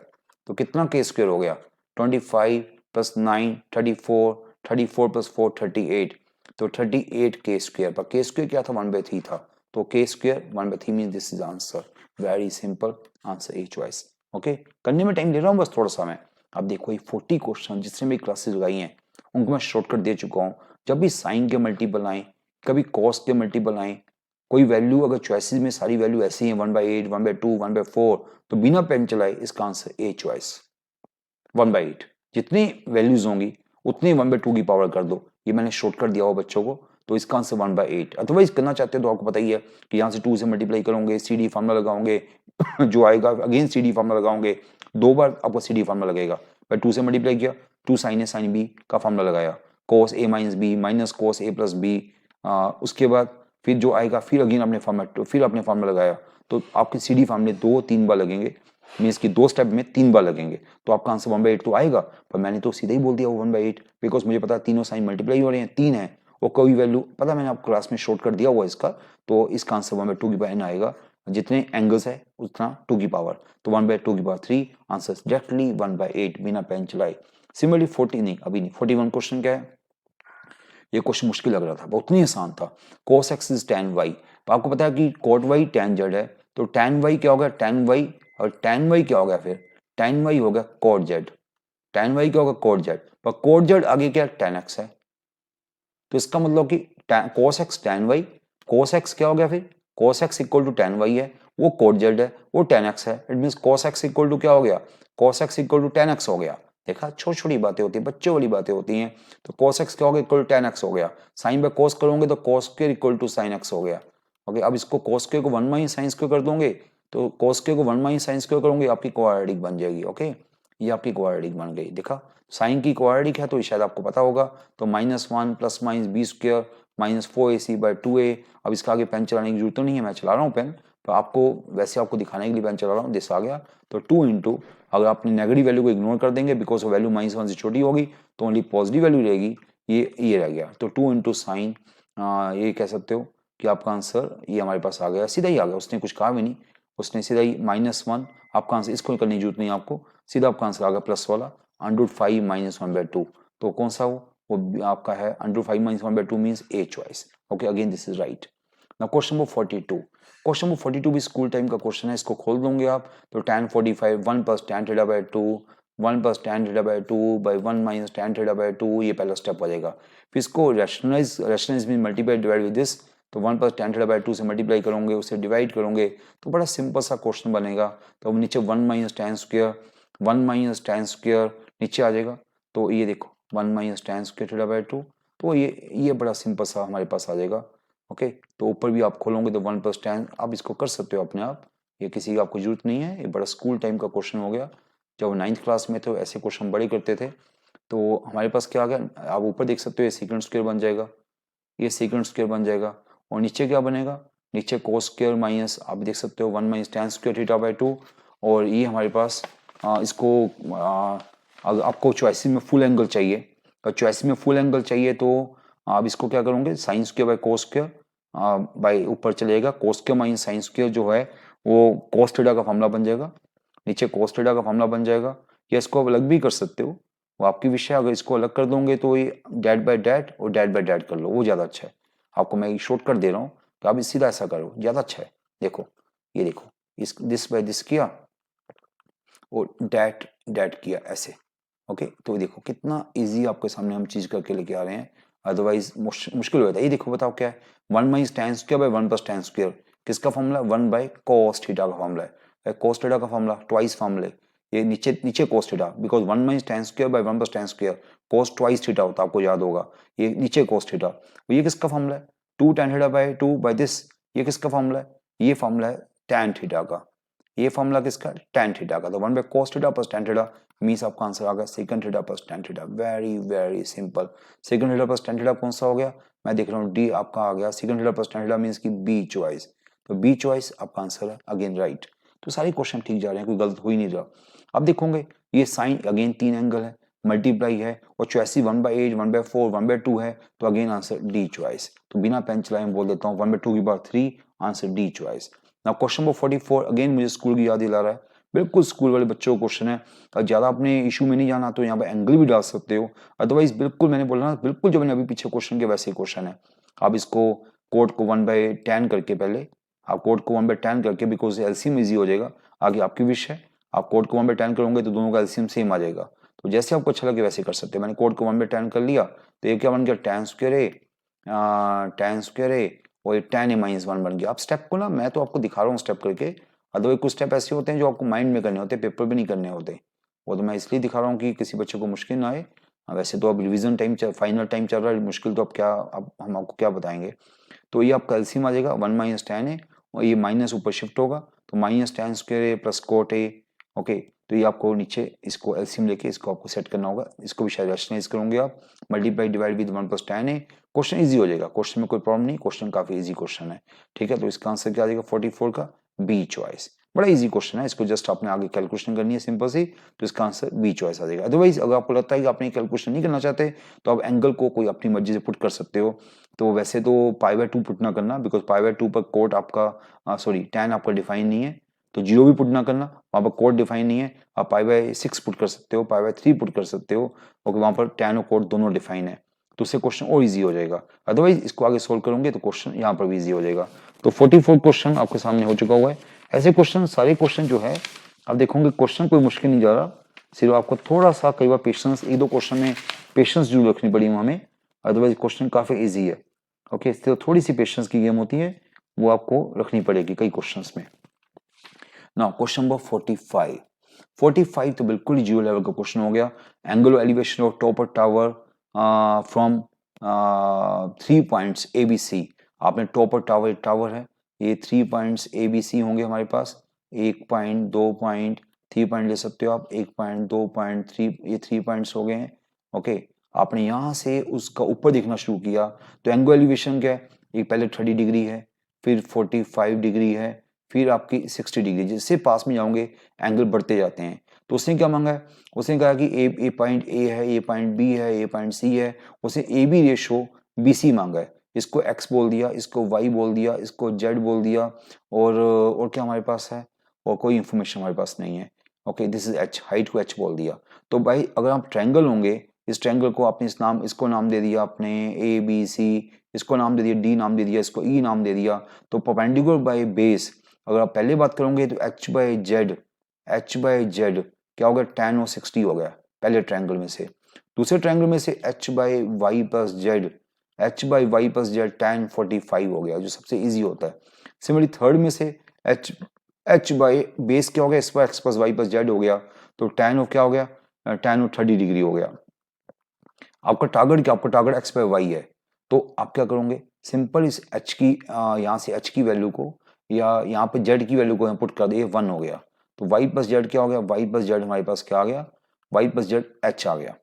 A: तो कितना k स्क्वायर हो गया 25 प्लस 9 34 34 प्लस 4 38, तो 38k स्क्वायर, पर k स्क्वायर क्या था 1/3 था, तो k square 1/3 means this is answer, very simple answer A choice. Okay करने में टाइम ले रहा हूँ बस थोड़ा सा मैं। अब देखो ये 40 क्वेश्चन जिसने मेरी क्लासेस लगाई हैं उनको मैं शॉर्टकट दे चुका हूँ। जब भी साइन के मल्टीपल आए, कभी कॉस के मल्टीपल आए, कोई वैल्यू अगर चॉइसेस में सारी वैल्यू ऐसी है 1/8 1/2 1/4, तो बिना पेन चलाए इसका आंसर ए चॉइस 1/8। जितनी वैल्यूज होंगी उतनी 1/2 की पावर कर दो, ये मैंने शॉर्टकट दिया हुआ बच्चों को, तो इसका आंसर 1/8। अदरवाइज करना चाहते हो तो आपको पता ही है कि यहाँ से 2 से मल्टीप्लाई करोगे, CD फार्मूला लगाओगे जो आएगा अगेन CD फार्मूला लगाओगे, 2 बार आपको CD फार्मूला लगेगा। पर 2 से मल्टीप्लाई किया, 2 sin A sin B का फार्मूला लगाया, cos A minus B minus cos A plus B, उसके बाद फिर जो आएगा फिर अगेन अपने फॉर्मेट फिर अपने फार्मूला लगाया, तो आपके CD फार्मूले 2-3 बार लगेंगे, मीन्स कि 2 स्टेप में 3 बार लगेंगे, तो आपका आंसर 1/8 तो आएगा। पर मैंने तो सीधा ही बोल दिया वो 1/8, बिकॉज मुझे पता है तीनों साइन मल्टीप्लाई हो रहे हैं, 3 है और कोई वैल्यू पता, मैंने आपको क्लास में शॉर्टकट दिया हुआ इसका, तो इसका आंसर 1/2 की पावर n आएगा, जितने एंगल्स है उतना 2 की पावर, तो 1/2 की पावर 3, आंसर डायरेक्टली 1/8 बिना पेन चलाए। सिमिलरली 40 नहीं, अभी नहीं, 41 क्वेश्चन क्या है, ये क्वेश्चन मुश्किल लग रहा था, बहुत नहीं आसान था। cos x is tan y, तो आपको पता है कि cot y tan z है, तो tan y क्या होगा, tan y, और tan y क्या होगा फिर, tan y होगा cot z, tan y क्या होगा cot z, पर cot z आगे क्या tan x है, तो इसका मतलब कि cos x tan y, cos x क्या हो गया फिर, cos x equal to tan y है, वो cot z है, वो tan x है, it means cos x equal to क्या हो गया, cos x equal to tan x हो गया। देखा, छोटी छोटी बातें होती है, बच्चों वाली बातें होती हैं। तो cos x क्या हो गया, इक्वल टू tan x हो गया, साइन बाय cos करोगे तो cos square equal to sin x हो गया। ओके, अब इसको cos स्क्वायर को 1 माइनस sin स्क्वायर कर दोगे, तो cos स्क्वायर को 1 माइनस sin स्क्वायर करोगे, आपकी क्वाड्रेटिक बन जाएगी। ओके, ये आपकी क्वाड्रेटिक बन गई। देखा, साइन की क्वाड्रेटिक है तो ये शायद आपको पता होगा, तो -1 plus minus B square minus 4ac/2a। अब इसका आगे पेन चलाने की जरूरत तो नहीं है, मैं चला रहा हूँ पेन, तो आपको वैसे आपको दिखाने के लिए पेन चला रहा हूँ। दिस आ गया, तो 2 इंटू, अगर आपने नेगेटिव वैल्यू को इग्नोर कर देंगे बिकॉज वैल्यू -1 से छोटी होगी, तो ओनली पॉजिटिव वैल्यू रहेगी, ये रह गया, तो 2 इंटू साइन, ये कह सकते हो कि आपका आंसर ये हमारे पास आ गया, सीधा ही आ गया, उसने कुछ कहा भी नहीं, उसने सीधा ही -1 आपका आंसर, इसको करने की जरूरत नहीं आपको, सीधा आपका आंसर आ गया प्लस वाला √5 - 1/2, तो कौन सा वो आपका है √5 - 1/2 means A choice. Okay, again this is right. Now question number 42, question number 42 भी स्कूल टाइम का क्वेश्चन है, इसको खोल दोगे आप, तो tan 45 1 + tan θ/2 1 + tan θ/2 by 1 - tan θ/2, ये पहला स्टेप हो जाएगा। फिर इसको rationalise mean multiply divide with this, तो 1 + tan θ/2 से मल्टीप्लाई करोगे, उसे डिवाइड करोगे, तो बड़ा सिंपल सा क्वेश्चन बनेगा। तो अब नीचे 1 - tan स्क्वायर 1 - tan स्क्वायर नीचे आ जाएगा, तो ये देखो 1 - tan स्क्वायर θ/2, तो ये बड़ा सिंपल सा हमारे पास आ जाएगा। ओके, तो ऊपर भी आप खोलोगे तो 1 + tan, आप इसको कर सकते हो अपने आप, ये किसी की आपको जरूरत नहीं है, ये बड़ा स्कूल टाइम का क्वेश्चन हो गया। जब 9th क्लास में थे ऐसे क्वेश्चन बड़े करते थे, तो हमारे पास क्या आ गया, आप ऊपर देख सकते हो, ये सेकंड स्क्वायर बन जाएगा, ये सेकंड स्क्वायर बन जाएगा, और नीचे क्या बनेगा, नीचे cos स्क्वायर माइनस, आप देख सकते हो 1 - tan स्क्वायर θ/2, और ये हमारे पास इसको अगर आपको चॉइस में फुल एंगल चाहिए, अगर चॉइस में फुल एंगल चाहिए तो आप इसको क्या करोगे, sine square by cos square by ऊपर चलेगा, cos square minus sine square जो है वो cos थीटा का फॉर्मूला बन जाएगा, नीचे cos थीटा का फॉर्मूला बन जाएगा, या इसको आप अलग भी कर सकते हो, वो आपकी विषय। अगर इसको अलग कर दोगे तो ये डेट बाय डेट और डेट बाय डेट कर लो, वो ज़्यादा अच्छा है। आपको मैं शॉर्टकट दे रहा हूँ, तो आप सीधा ऐसा करो, ज़्यादा अच्छा है। देखो, ये देखो, इस दिस बाय दिस किया और डेट डेट किया ऐसे। ओके, तो देखो कितना इजी आपके सामने हम चीज करके लेके आ रहे हैं, अदरवाइज मुश्किल हो जाता है। ये देखो, बताओ क्या है, 1 - tan square by 1 + tan square, किसका फॉर्मूला, 1/cos थीटा का फॉर्मूला है, cos थीटा का फॉर्मूला ट्वाइस फॉर्मूले, ये नीचे नीचे cos theta, because 1 - tan square by 1 + tan square, cos twice theta होता है, आपको याद होगा, ये नीचे cos थीटा, ये किसका फॉर्मूला है, 2 tan θ/2 बाय दिस, ये किसका फॉर्मूला है, ये फॉर्मूला है tan थीटा का, ये फॉर्मूला किसका, tan थीटा का, तो 1/cos theta plus tan theta means आपका आंसर आ गया second theta plus tan theta. Very very simple, second theta plus tan theta कौन सा हो गया, मैं देख रहा हूँ डी आपका आ गया, second theta plus tan theta means की बी चॉइस, तो बी चॉइस आपका आंसर है अगेन राइट। तो सारे क्वेश्चन ठीक जा रहे हैं, कोई गलत हो ही नहीं रहा। अब देखोगे ये साइन अगेन 3 एंगल है, मल्टीप्लाई है, और चॉइस 1/8 1/4 1/2 है, तो अगेन आंसर डी चॉइस। तो बिना पेन चलाए मैं बोल देता हूँ 1/2 की बार 3, answer D choice. Now question number 44 again मुझे स्कूल की याद दिला रहा है, बिल्कुल स्कूल वाले बच्चों का क्वेश्चन है, और ज़्यादा अपने इशू में नहीं जाना तो यहाँ पे एंगल भी डाल सकते हो, अदरवाइज बिल्कुल मैंने बोला ना, बिल्कुल जो मैंने अभी पीछे क्वेश्चन के वैसे क्वेश्चन है। आप इसको कोड को 1/10 करके, पहले आप कोड को 1/10 करके, बिकॉज एलसीएम इजी हो जाएगा, आगे आपकी विश है, आप कोड को 1/10 करोगे तो दोनों का एलसीएम सेम आ जाएगा, तो जैसे आपको अच्छा लगे वैसे कर सकते हैं। मैंने कोड को 1/10 कर लिया, तो ये क्या बन गया, tan स्क्वायर ए और tan a - 1 बन गया। आप स्टेप को ना, मैं तो आपको दिखा रहा हूँ स्टेप करके, अदरवाइज कुछ स्टेप ऐसे होते हैं जो आपको माइंड में करने होते हैं, पेपर पे नहीं करने होते, वो तो मैं इसलिए दिखा रहा हूँ कि किसी बच्चे को मुश्किल ना आए, वैसे तो अब रिवीजन टाइम फाइनल टाइम चल रहा है, मुश्किल तो अब क्या, अब हम आपको क्या बताएंगे। तो ये आपका एलसीएम आ जाएगा 1 माइनस टेन है, और ये माइनस ऊपर शिफ्ट होगा तो minus ten square A plus cot A. Okay, तो ये आपको नीचे इसको एलसीएम लेके इसको आपको सेट करना होगा, इसको भी शायद रैशनलाइज करोगे आप, multiply divide with 1 plus ten A. Question easy हो जाएगा, क्वेश्चन में कोई प्रॉब्लम नहीं, क्वेश्चन काफी इजी क्वेश्चन है। ठीक है, तो इसका आंसर क्या आ जाएगा 44 का बी चॉइस। बड़ा इजी क्वेश्चन है, इसको जस्ट आपने आगे कैलकुलेशन करनी है सिंपल सी, तो इसका आंसर बी चॉइस आ जाएगा। अदरवाइज अगर आपको लगता है कि आपने कैलकुलेशन नहीं करना चाहते तो आप एंगल को कोई अपनी मर्जी से पुट कर सकते हो। तो वैसे तो पाई बाय 2 पुट ना करना, बिकॉज पाई बाय 2 पर कोट आपका सॉरी टैन आपका डिफाइन नहीं है, तो जीरो भी पुट ना करना, वहां पर कोट डिफाइन नहीं है। आप पाई बाय 6 पुट कर सकते हो, पाई बाय 3 पुट कर सकते हो, ओके, वहां पर टैन और कोट दोनों डिफाइन है, तो उससे क्वेश्चन और इजी हो जाएगा। अदरवाइज इसको आगे सोल्व करोगे तो क्वेश्चन यहाँ पर भी इजी हो जाएगा। तो 44 क्वेश्चन आपके सामने हो चुका हुआ है। ऐसे क्वेश्चन सारे क्वेश्चन जो है आप देखोगे क्वेश्चन कोई मुश्किल नहीं जा रहा, सिर्फ आपको थोड़ा सा कई बार पेशेंस, एक दो क्वेश्चन में पेशेंस जरूर रखनी पड़ी हमें, अदरवाइज क्वेश्चन काफी इजी है। ओके, तो थोड़ी सी पेशेंस की गेम होती है, वो आपको रखनी पड़ेगी कई क्वेश्चंस में। Now question number 45। 45 तो बिल्कुल ही जीरो लेवल का क्वेश्चन हो गया। Angular elevation of top of tower from 3 points A B C. आपने टॉपर टावर, टावर है, ये 3 पॉइंट्स ए बी सी होंगे हमारे पास, 1 पॉइंट, 2 पॉइंट, 3 पॉइंट ले सकते हो आप, 1 पॉइंट, 2 पॉइंट, 3, ये 3 पॉइंट्स हो गए हैं। ओके, आपने यहाँ से उसका ऊपर देखना शुरू किया, तो एंगुलर एलिवेशन क्या है, एक पहले 30 डिग्री है, फिर 45 डिग्री है, फिर आपकी 60 डिग्री, जिससे पास में जाओगे एंगल बढ़ते जाते हैं। तो उसने क्या मांगा है, उसने कहा कि ए पॉइंट ए है, ए पॉइंट बी है, ए पॉइंट सी है, उसने A B ratio B C मांगा है। इसको एक्स बोल दिया, इसको वाई बोल दिया, इसको जेड बोल दिया, और क्या हमारे पास है, और कोई इंफॉर्मेशन हमारे पास नहीं है। Okay, this is H, height को एच बोल दिया। तो भाई अगर आप ट्रायंगल होंगे, इस ट्रायंगल को आपने इस नाम, इसको नाम दे दिया आपने ए बी सी, इसको नाम दे दिया डी नाम दे दिया, इसको ई नाम दे दिया, तो परपेंडिकुलर बाय बेस अगर आप पहले बात करोगे तो H by Z, H by Z क्या हो गया, tan और 60 हो गया पहले ट्रायंगल में से। दूसरे ट्रायंगल में से H by Y plus Z, H by Y plus Z tan 45 हो गया, जो सबसे इजी होता है। सिमिलरली थर्ड में से एच एच बाई बेस क्या हो गया, इस बार X plus Y plus Z हो गया, तो tan ऑफ क्या हो गया, tan ऑफ 30 डिग्री हो गया। आपका टारगेट क्या, आपका टारगेट एक्स बाई वाई है, तो आप क्या करोगे, सिंपल इस एच की यहाँ से एच की वैल्यू को या यहाँ पे जेड की वैल्यू को पुट कर दिए, 1 हो गया, तो वाई प्लस जेड क्या हो गया, वाई प्लस जेड हमारे पास क्या आ गया, वाई प्लस जेड एच आ गया,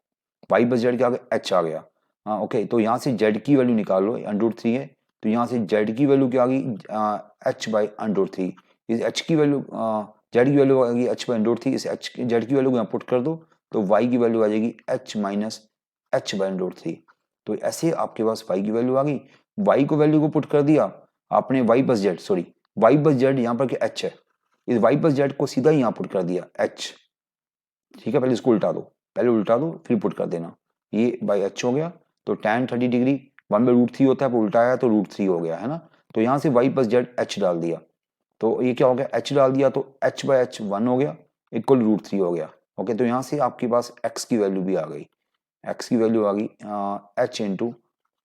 A: वाई प्लस जेड क्या आ गया, एच आ गया। हाँ ओके, तो यहाँ से जेड की वैल्यू निकाल लो, √3 है, तो यहाँ से जेड की वैल्यू क्या आ गई, एच बाई √3। इस एच की वैल्यू, जेड की वैल्यू आ गई एच बाई √3, इस एच जेड की वैल्यू को यहाँ पुट कर दो, तो वाई की वैल्यू आ जाएगी एच माइनस एच बाई √3। तो ऐसे आपके पास वाई की वैल्यू आ गई, वाई को वैल्यू को पुट कर दिया आपने, Y plus Z, sorry Y plus Z यहाँ पर क्या एच है, इस वाई प्लस जेड को सीधा ही यहाँ पुट कर दिया एच। ठीक है, पहले इसको उल्टा दो, पहले उल्टा दो फिर पुट कर देना, ये बाई एच हो गया, तो tan 30 डिग्री 1/√3 होता है, उल्टा आया तो √3 हो गया है ना, तो यहाँ से वाई प्लस जेड एच डाल दिया, तो ये क्या हो गया, एच डाल दिया, तो एच बाई एच 1 हो गया, इक्वल √3 हो गया। ओके, तो यहाँ से आपके पास एक्स की वैल्यू भी आ गई, एक्स की वैल्यू आ गई एच इंटू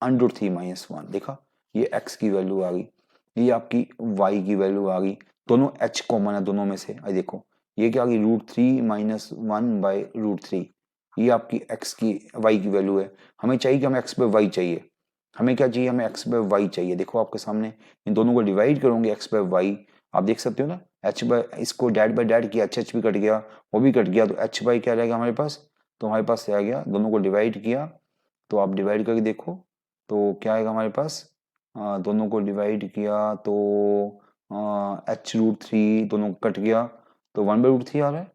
A: √3 - 1, देखा, ये एक्स की वैल्यू आ गई, ये आपकी वाई की वैल्यू आ गई, दोनों एच कॉमन है दोनों में से, देखो ये क्या आ गई, √3 - 1/√3, ये आपकी एक्स की वाई की वैल्यू है। हमें चाहिए कि हमें एक्स बाई वाई चाहिए, हमें क्या चाहिए, हमें एक्स बाई वाई चाहिए। देखो आपके सामने इन दोनों को डिवाइड करोगे एक्स बाई वाई, आप देख सकते हो ना, एच बाई, इसको डैड बाई डैड किया, एच भी कट गया, वो भी कट गया, तो एच बाई क्या रहेगा हमारे पास, तो हमारे पास आ गया, दोनों को डिवाइड किया, तो आप डिवाइड करके देखो तो क्या आएगा हमारे पास, दोनों को डिवाइड किया तो h√3 दोनों कट गया, तो 1/√3 आ रहा है,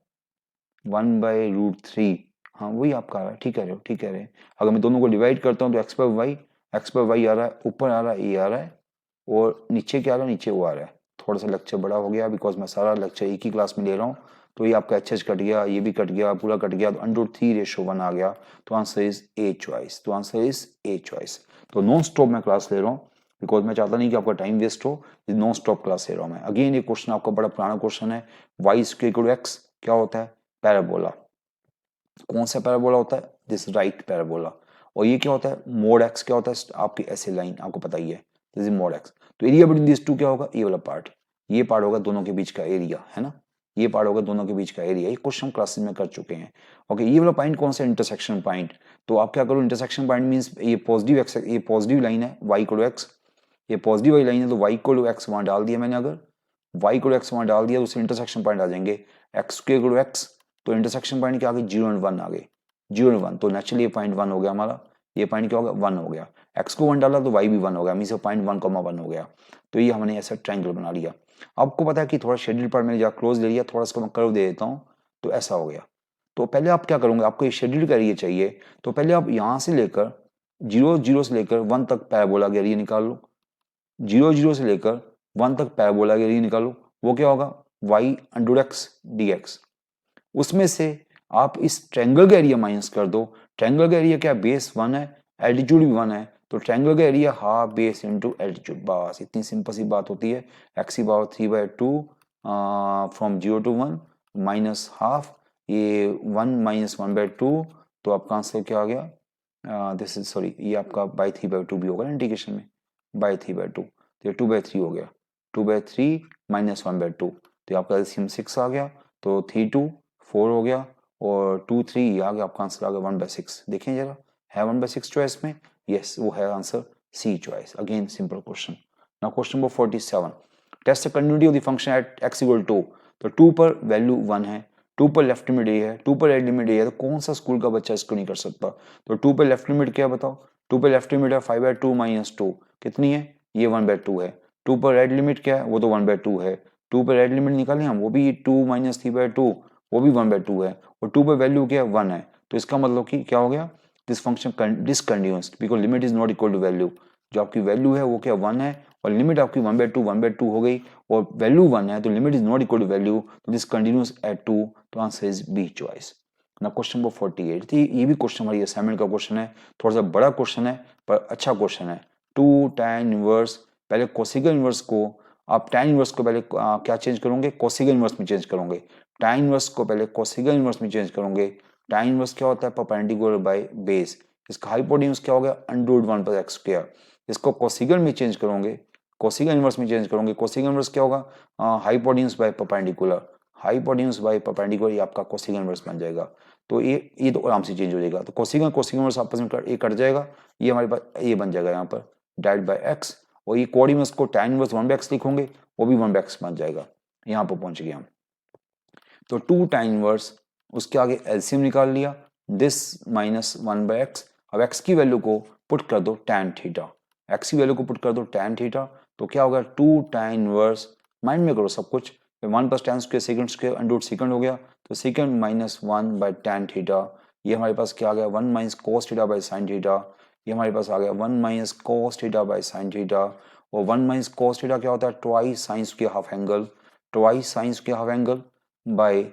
A: 1/√3, हाँ वही आपका आ रहा है, ठीक कह रहे हो, ठीक कह रहे हैं। अगर मैं दोनों को डिवाइड करता हूँ तो एक्स बाई वाई आ रहा है, ऊपर आ रहा है, ये आ रहा है, और नीचे क्या आ रहा है, नीचे वो आ रहा है। थोड़ा सा लेक्चर बड़ा हो गया बिकॉज मैं सारा लेक्चर एक ही क्लास में ले रहा हूँ, तो ये आपका एच कट गया, ये भी कट गया, पूरा कट गया, तो √3 आ गया, तो आंसर इज ए चॉइस, तो आंसर इज ए चॉइस। तो नॉन स्टॉप मैं क्लास ले रहा हूँ बिकॉज मैं चाहता नहीं कि आपका टाइम वेस्ट हो, नॉन स्टॉप क्लास ले रहा हूँ मैं। अगेन ये क्वेश्चन आपका बड़ा पुराना क्वेश्चन है, वाई स्क्वायर एक्स क्या होता है, पैराबोला। कौन सा पैराबोला होता है, दिस राइट पैराबोला। और ये क्या होता है, मोड एक्स क्या होता है, आपकी ऐसे लाइन आपको पता ही है, दिस इज मोड एक्स। तो एरिया बिटवीन दिस टू क्या होगा, ये वाला पार्ट, ये पार्ट होगा दोनों के बीच का एरिया, है ना, ये पार्ट होगा दोनों के बीच का एरिया। ये क्वेश्चन हम क्लासेस में कर चुके हैं। ओके, ये वाला पॉइंट कौन सा, इंटरसेक्शन पॉइंट। तो आप क्या करो, इंटरसेक्शन पॉइंट मीन्स ये पॉजिटिव एक्स, ये पॉजिटिव लाइन है y इक्वल टू एक्स, ये पॉजिटिव वाली लाइन है तो y इक्वल टू एक्स वहाँ डाल दिया मैंने। अगर y इक्वल टू एक्स वहाँ डाल दिया तो उससे इंटरसेक्शन पॉइंट आ जाएंगे x के इक्वल टू एक्स, तो इंटरसेक्शन पॉइंट क्या आ गए 0 एंड 1 आ गए, 0 एंड 1, तो नेचुरली ये पॉइंट 1 हो गया हमारा। ये पॉइंट क्या हो गया 1 हो गया, x को 1 डाला तो y भी 1 हो गया, मीन्स पॉइंट 1,1 हो गया। तो ये हमने ऐसा ट्रायंगल बना लिया। आपको पता है कि थोड़ा शेड्यूल पार्ट मैंने जहाँ क्लोज ले लिया, थोड़ा इसको मैं कर्व दे देता हूँ, तो ऐसा हो गया। तो पहले आप क्या करोगे, आपको ये शेड्यूल का एरिया चाहिए, तो पहले आप यहाँ से लेकर 0 से लेकर 1 तक पैराबोला का एरिया निकाल लो। 0 से लेकर 1 तक पैराबोला का एरिया निकालो, वो क्या होगा y अंडर एक्स dx। उसमें से आप इस ट्रायंगल का एरिया माइनस कर दो। ट्रायंगल का एरिया क्या, बेस 1 है, एल्टीट्यूड भी 1 है, तो ट्रायंगल का area half base into altitude, बस इतनी सिंपल सी बात होती है। एक्स की power 3/2 from 0 to 1 minus half, ये 1 माइनस 1/2, तो आपका आंसर क्या आ गया, दिस इज सॉरी, ये आपका बाई 3/2 भी होगा ना इंटीग्रेशन में, बाई 3/2, तो ये 2/3 हो गया, 2/3 माइनस 1/2, तो आपका एलसीएम 6 आ गया, तो 3 2 4 हो गया, और 2 3 ये आ गया, आपका आंसर आ गया 1/6। देखें जरा, है 1/6 चॉइस में, यस वो है answer C choice. Again simple question. Now question number 47, test the continuity of the function at x equal to, तो 2 पर वैल्यू 1 है, 2 पर लेफ्ट लिमिट ए है, 2 पर राइट लिमिट ए है, तो कौन सा स्कूल का बच्चा इसको नहीं कर सकता। तो 2 पर लेफ्ट लिमिट क्या बताओ, 2 पर लेफ्ट लिमिट है 5/2 माइनस 2, कितनी है, ये 1/2 है। 2 पर राइट लिमिट क्या है, वो तो 1/2 है। 2 पर राइट लिमिट निकालें हम, वो भी 2 माइनस 3/2, वो भी 1/2 है, और 2 पर वैल्यू क्या है 1 है, तो इसका मतलब कि क्या हो गया, this function discontinuous because limit is not equal to value. जो आपकी वैल्यू है वो क्या 1 है, और लिमिट आपकी 1/2 हो गई, और वैल्यू 1 है, तो limit is not equal to value, तो दिस कंटिन्यूअस एट 2, तो आंसर इज बी चॉइस। ना क्वेश्चन नंबर 48 थी, ये भी क्वेश्चन हमारी असाइनमेंट का क्वेश्चन है, थोड़ा सा बड़ा क्वेश्चन है पर अच्छा क्वेश्चन है। 2 tan इनवर्स, पहले कोसिगन इनवर्स को आप tan इनवर्स को पहले क्या चेंज करोगे, कोसिगन इनवर्स में चेंज करोगे। tan इनवर्स को पहले कोसिगन इनवर्स में चेंज करोगे। tan इनवर्स क्या होता है, परपेंडिकुलर बाय बेस। इसका हाइपोटेन्यूज क्या हो गया, √1/x²। इसको कोसिगन में चेंज करोगे, कोसिगन इनवर्स में चेंज करोगे, कोसिगन इनवर्स क्या होगा, hypotenuse by perpendicular, hypotenuse by perpendicular, ये आपका कोसिगन इनवर्स बन जाएगा। तो ये तो आराम से चेंज हो जाएगा, तो कोसिगन कोसिगन इनवर्स आपस में ये कट जाएगा, ये हमारे पास ये बन जाएगा यहाँ पर डाइड बाय x, और ये कोऑर्डिनेट्स को tan इनवर्स 1/x लिखोगे, वो भी 1/x बन जाएगा। यहाँ पर पहुंच गए हम। तो 2 tan इनवर्स, उसके आगे एलसीएम निकाल लिया, दिस माइनस 1/x। अब x की वैल्यू को पुट कर दो tan थीटा, x की वैल्यू को पुट कर दो tan थीटा, तो क्या होगा 2 tan इनवर्स, माइंड में करो सब कुछ, 1 + tan square second square under second हो गया, तो सेकंड माइनस 1/tan थीटा, ये हमारे पास क्या आ गया 1 माइनस cos theta by sin theta, ये हमारे पास आ गया 1 माइनस cos theta by sin theta, और 1 माइनस cos थीटा क्या होता है, twice sine square half angle, twice sine square half angle by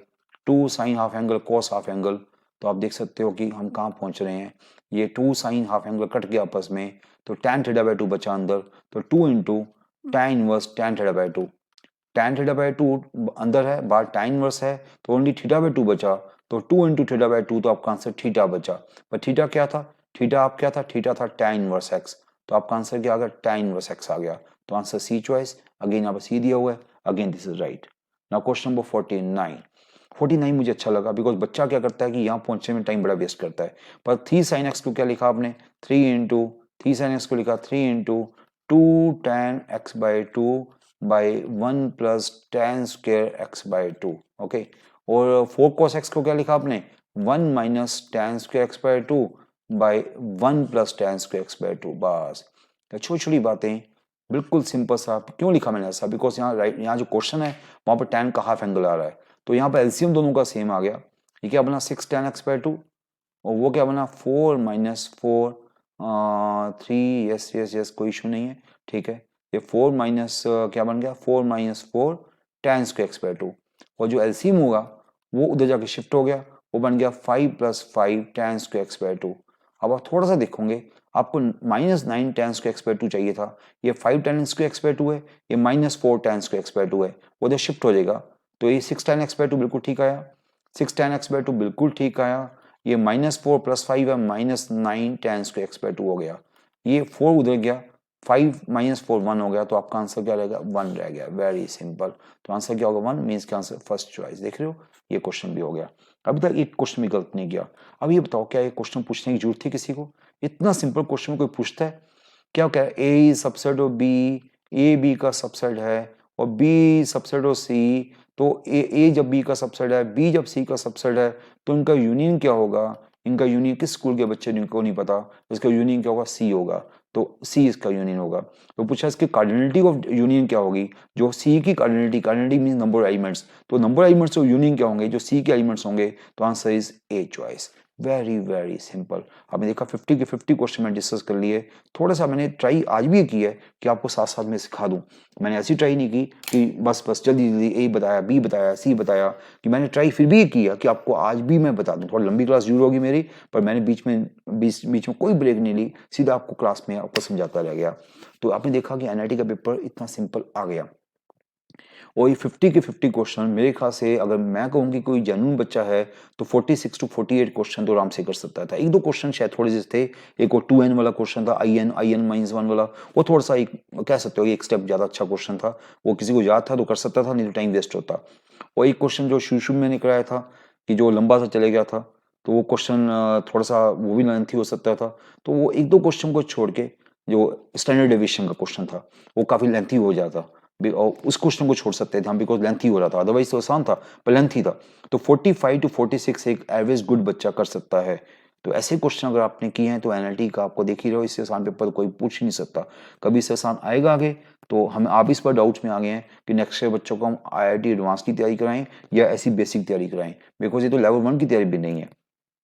A: 2 sine half angle cos half angle. तो आप देख सकते हो कि हम कहाँ पहुंच रहे हैं, ये 2 साइन हाफ एंगल कट गया आपस में, तो tan थीटा बाय 2 बचा अंदर, तो 2 into tan inverse tan theta by 2, tan theta by 2 अंदर है, बाहर tan इनवर्स है, तो ओनली थीटा बाय 2 बचा, तो 2 इंटू थीटा बाय 2, तो आपका आंसर थीटा बचा। पर थीटा क्या था, थीटा आप क्या था, थीटा था tan इनवर्स x, तो आपका आंसर क्या आ गया, tan इनवर्स x आ गया, तो आंसर सी चॉइस। अगेन यहाँ पर सी दिया हुआ है, again this is right. Now question number 49, 49 मुझे अच्छा लगा बिकॉज बच्चा क्या करता है कि यहाँ पहुंचने में टाइम बड़ा वेस्ट करता है। पर 3 sin x को क्या लिखा आपने, 3 इंटू 3 sin x को लिखा 3 into 2 tan x by 2 by 1 plus tan square x by 2, okay. और 4 cos x को क्या लिखा आपने, 1 minus tan square x by 2 by 1 plus tan square x by 2, बस छोटी छोटी बातें, बिल्कुल सिंपल सा। क्यों लिखा मैंने ऐसा, बिकॉज यहाँ राइट, यहाँ जो क्वेश्चन है वहाँ पर tan का हाफ एंगल आ रहा है, तो यहाँ पर एलसीएम दोनों का सेम आ गया। ये क्या बना 6 tan x बाई 2, और वो क्या बना 4 माइनस 4 3, यस यस यस कोई इशू नहीं है, ठीक है। ये 4 माइनस क्या बन गया 4 minus 4 tan square x by 2, और जो एलसीएम होगा वो उधर जाके शिफ्ट हो गया, वो बन गया 5 + 5 tan स्क्वायर x बाई 2। अब आप थोड़ा सा देखोगे, आपको -9 tan स्क्वायर x बाई 2 चाहिए था, ये 5 tan स्क्वायर x बाई 2 है, ये -4 tan स्क्वायर x बाई 2 है, वो उधर शिफ्ट हो जाएगा, तो ये 6 tan x बाई 2 बिल्कुल ठीक आया, 6 tan x बाई 2 बिल्कुल ठीक आया। ये -4 + 5 है, -9 tan स्क्वायर x बाई 2 हो गया, ये 4 उधर गया, 5 माइनस 4 1 हो गया, तो आपका आंसर क्या रहेगा? 1 रह गया। Very simple. तो आंसर क्या होगा? 1 मीन्स का आंसर फर्स्ट चॉइस। देख रहे हो, ये क्वेश्चन भी हो गया। अभी तक एक क्वेश्चन भी गलत नहीं किया। अब ये बताओ, क्या ये क्वेश्चन पूछने की जरूरत थी किसी को? इतना सिंपल क्वेश्चन कोई पूछता है क्या? क्या A subset of B, A B का सबसेट है और बी सबसेट ऑफ सी, तो ए जब बी का सबसेट है, बी जब सी का सबसेट है, तो इनका यूनियन क्या होगा? इनका यूनियन किस स्कूल के बच्चे को नहीं पता, इसका यूनियन क्या होगा? सी होगा। तो सी इसका यूनियन होगा। तो पूछा इसकी कार्डिनलिटी ऑफ यूनियन क्या होगी? जो सी की cardinality mean number of elements, तो number of elements of union क्या होंगे? जो सी के एलिमेंट्स होंगे। तो answer is A choice. Very very simple. आपने देखा 50 के 50 क्वेश्चन मैंने डिस्कस कर लिए। थोड़ा सा मैंने ट्राई आज भी की है कि आपको साथ साथ में सिखा दूं। मैंने ऐसी ट्राई नहीं की कि बस जल्दी जल्दी ए बताया, बी बताया, सी बताया, कि मैंने ट्राई फिर भी किया कि आपको आज भी मैं बता दूं। थोड़ा लंबी क्लास जरूर होगी मेरी, पर मैंने बीच में कोई ब्रेक नहीं ली, सीधा आपको क्लास में आपको समझाता रह गया। तो आपने देखा कि एनआईटी का पेपर इतना सिंपल आ गया। और ये 50 के 50 क्वेश्चन मेरे ख्याल से, अगर मैं कहूँ कि कोई जेन्युइन बच्चा है तो 46 टू 48 क्वेश्चन तो आराम से कर सकता था। एक दो क्वेश्चन शायद थोड़े से थे। एक वो 2n वाला क्वेश्चन था, आई एन माइनस 1 वाला, वो थोड़ा सा एक कह सकते हो एक स्टेप ज़्यादा अच्छा क्वेश्चन था। वो किसी को याद था तो कर सकता था, नहीं तो टाइम वेस्ट होता। और एक क्वेश्चन जो शुरू शुरू मैंने कराया था कि जो लंबा सा चले गया था, तो वो क्वेश्चन थोड़ा सा वो भी लेंथी हो सकता था। तो वो एक दो क्वेश्चन को छोड़ के जो स्टैंडर्ड डेविएशन का क्वेश्चन था वो काफ़ी लेंथी हो जाता। और उस क्वेश्चन को छोड़ सकते थे हम, बिकॉज लेंथी हो रहा था। अदरवाइज तो आसान था, पर लेंथी था। तो 45 टू 46 एक एवरेज गुड बच्चा कर सकता है। तो ऐसे क्वेश्चन अगर आपने किए हैं तो एनएलटी का आपको देख ही रहो, इससे आसान पेपर कोई पूछ ही नहीं सकता। कभी इससे आसान आएगा आगे, तो हम आप इस पर डाउट्स में आ गए हैं कि नेक्स्ट ईयर बच्चों को हम आईआईटी एडवांस की तैयारी कराएं या ऐसी बेसिक तैयारी कराएं। बिकॉज ये तो लेवल 1 की तैयारी भी नहीं है,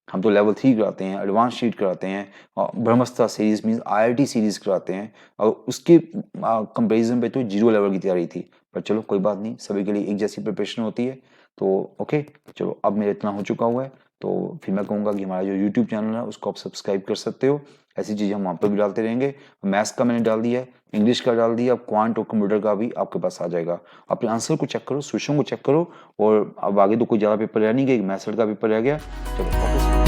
A: हम तो लेवल 3 कराते हैं, एडवांस शीट कराते हैं, और ब्रह्मस्त्र सीरीज मीन्स आईआईटी सीरीज कराते हैं। और उसके कंपैरिजन पे तो 0 लेवल की तैयारी थी। पर चलो कोई बात नहीं, सभी के लिए एक जैसी प्रिपरेशन होती है। तो ओके, चलो अब मेरा इतना हो चुका हुआ है। तो फिर मैं कहूँगा कि हमारा जो यूट्यूब चैनल है उसको आप सब्सक्राइब कर सकते हो। ऐसी चीज़ें हम वहाँ पर भी डालते रहेंगे। मैथ्स का मैंने डाल दिया है, इंग्लिश का डाल दिया, अब क्वांट और कंप्यूटर का भी आपके पास आ जाएगा। अपने आंसर को चेक करो, सोल्यूशन को चेक करो। और अब आगे तो कोई ज़्यादा पेपर रह नहीं गया, मैथ्स का पेपर रह गया। चलो वापस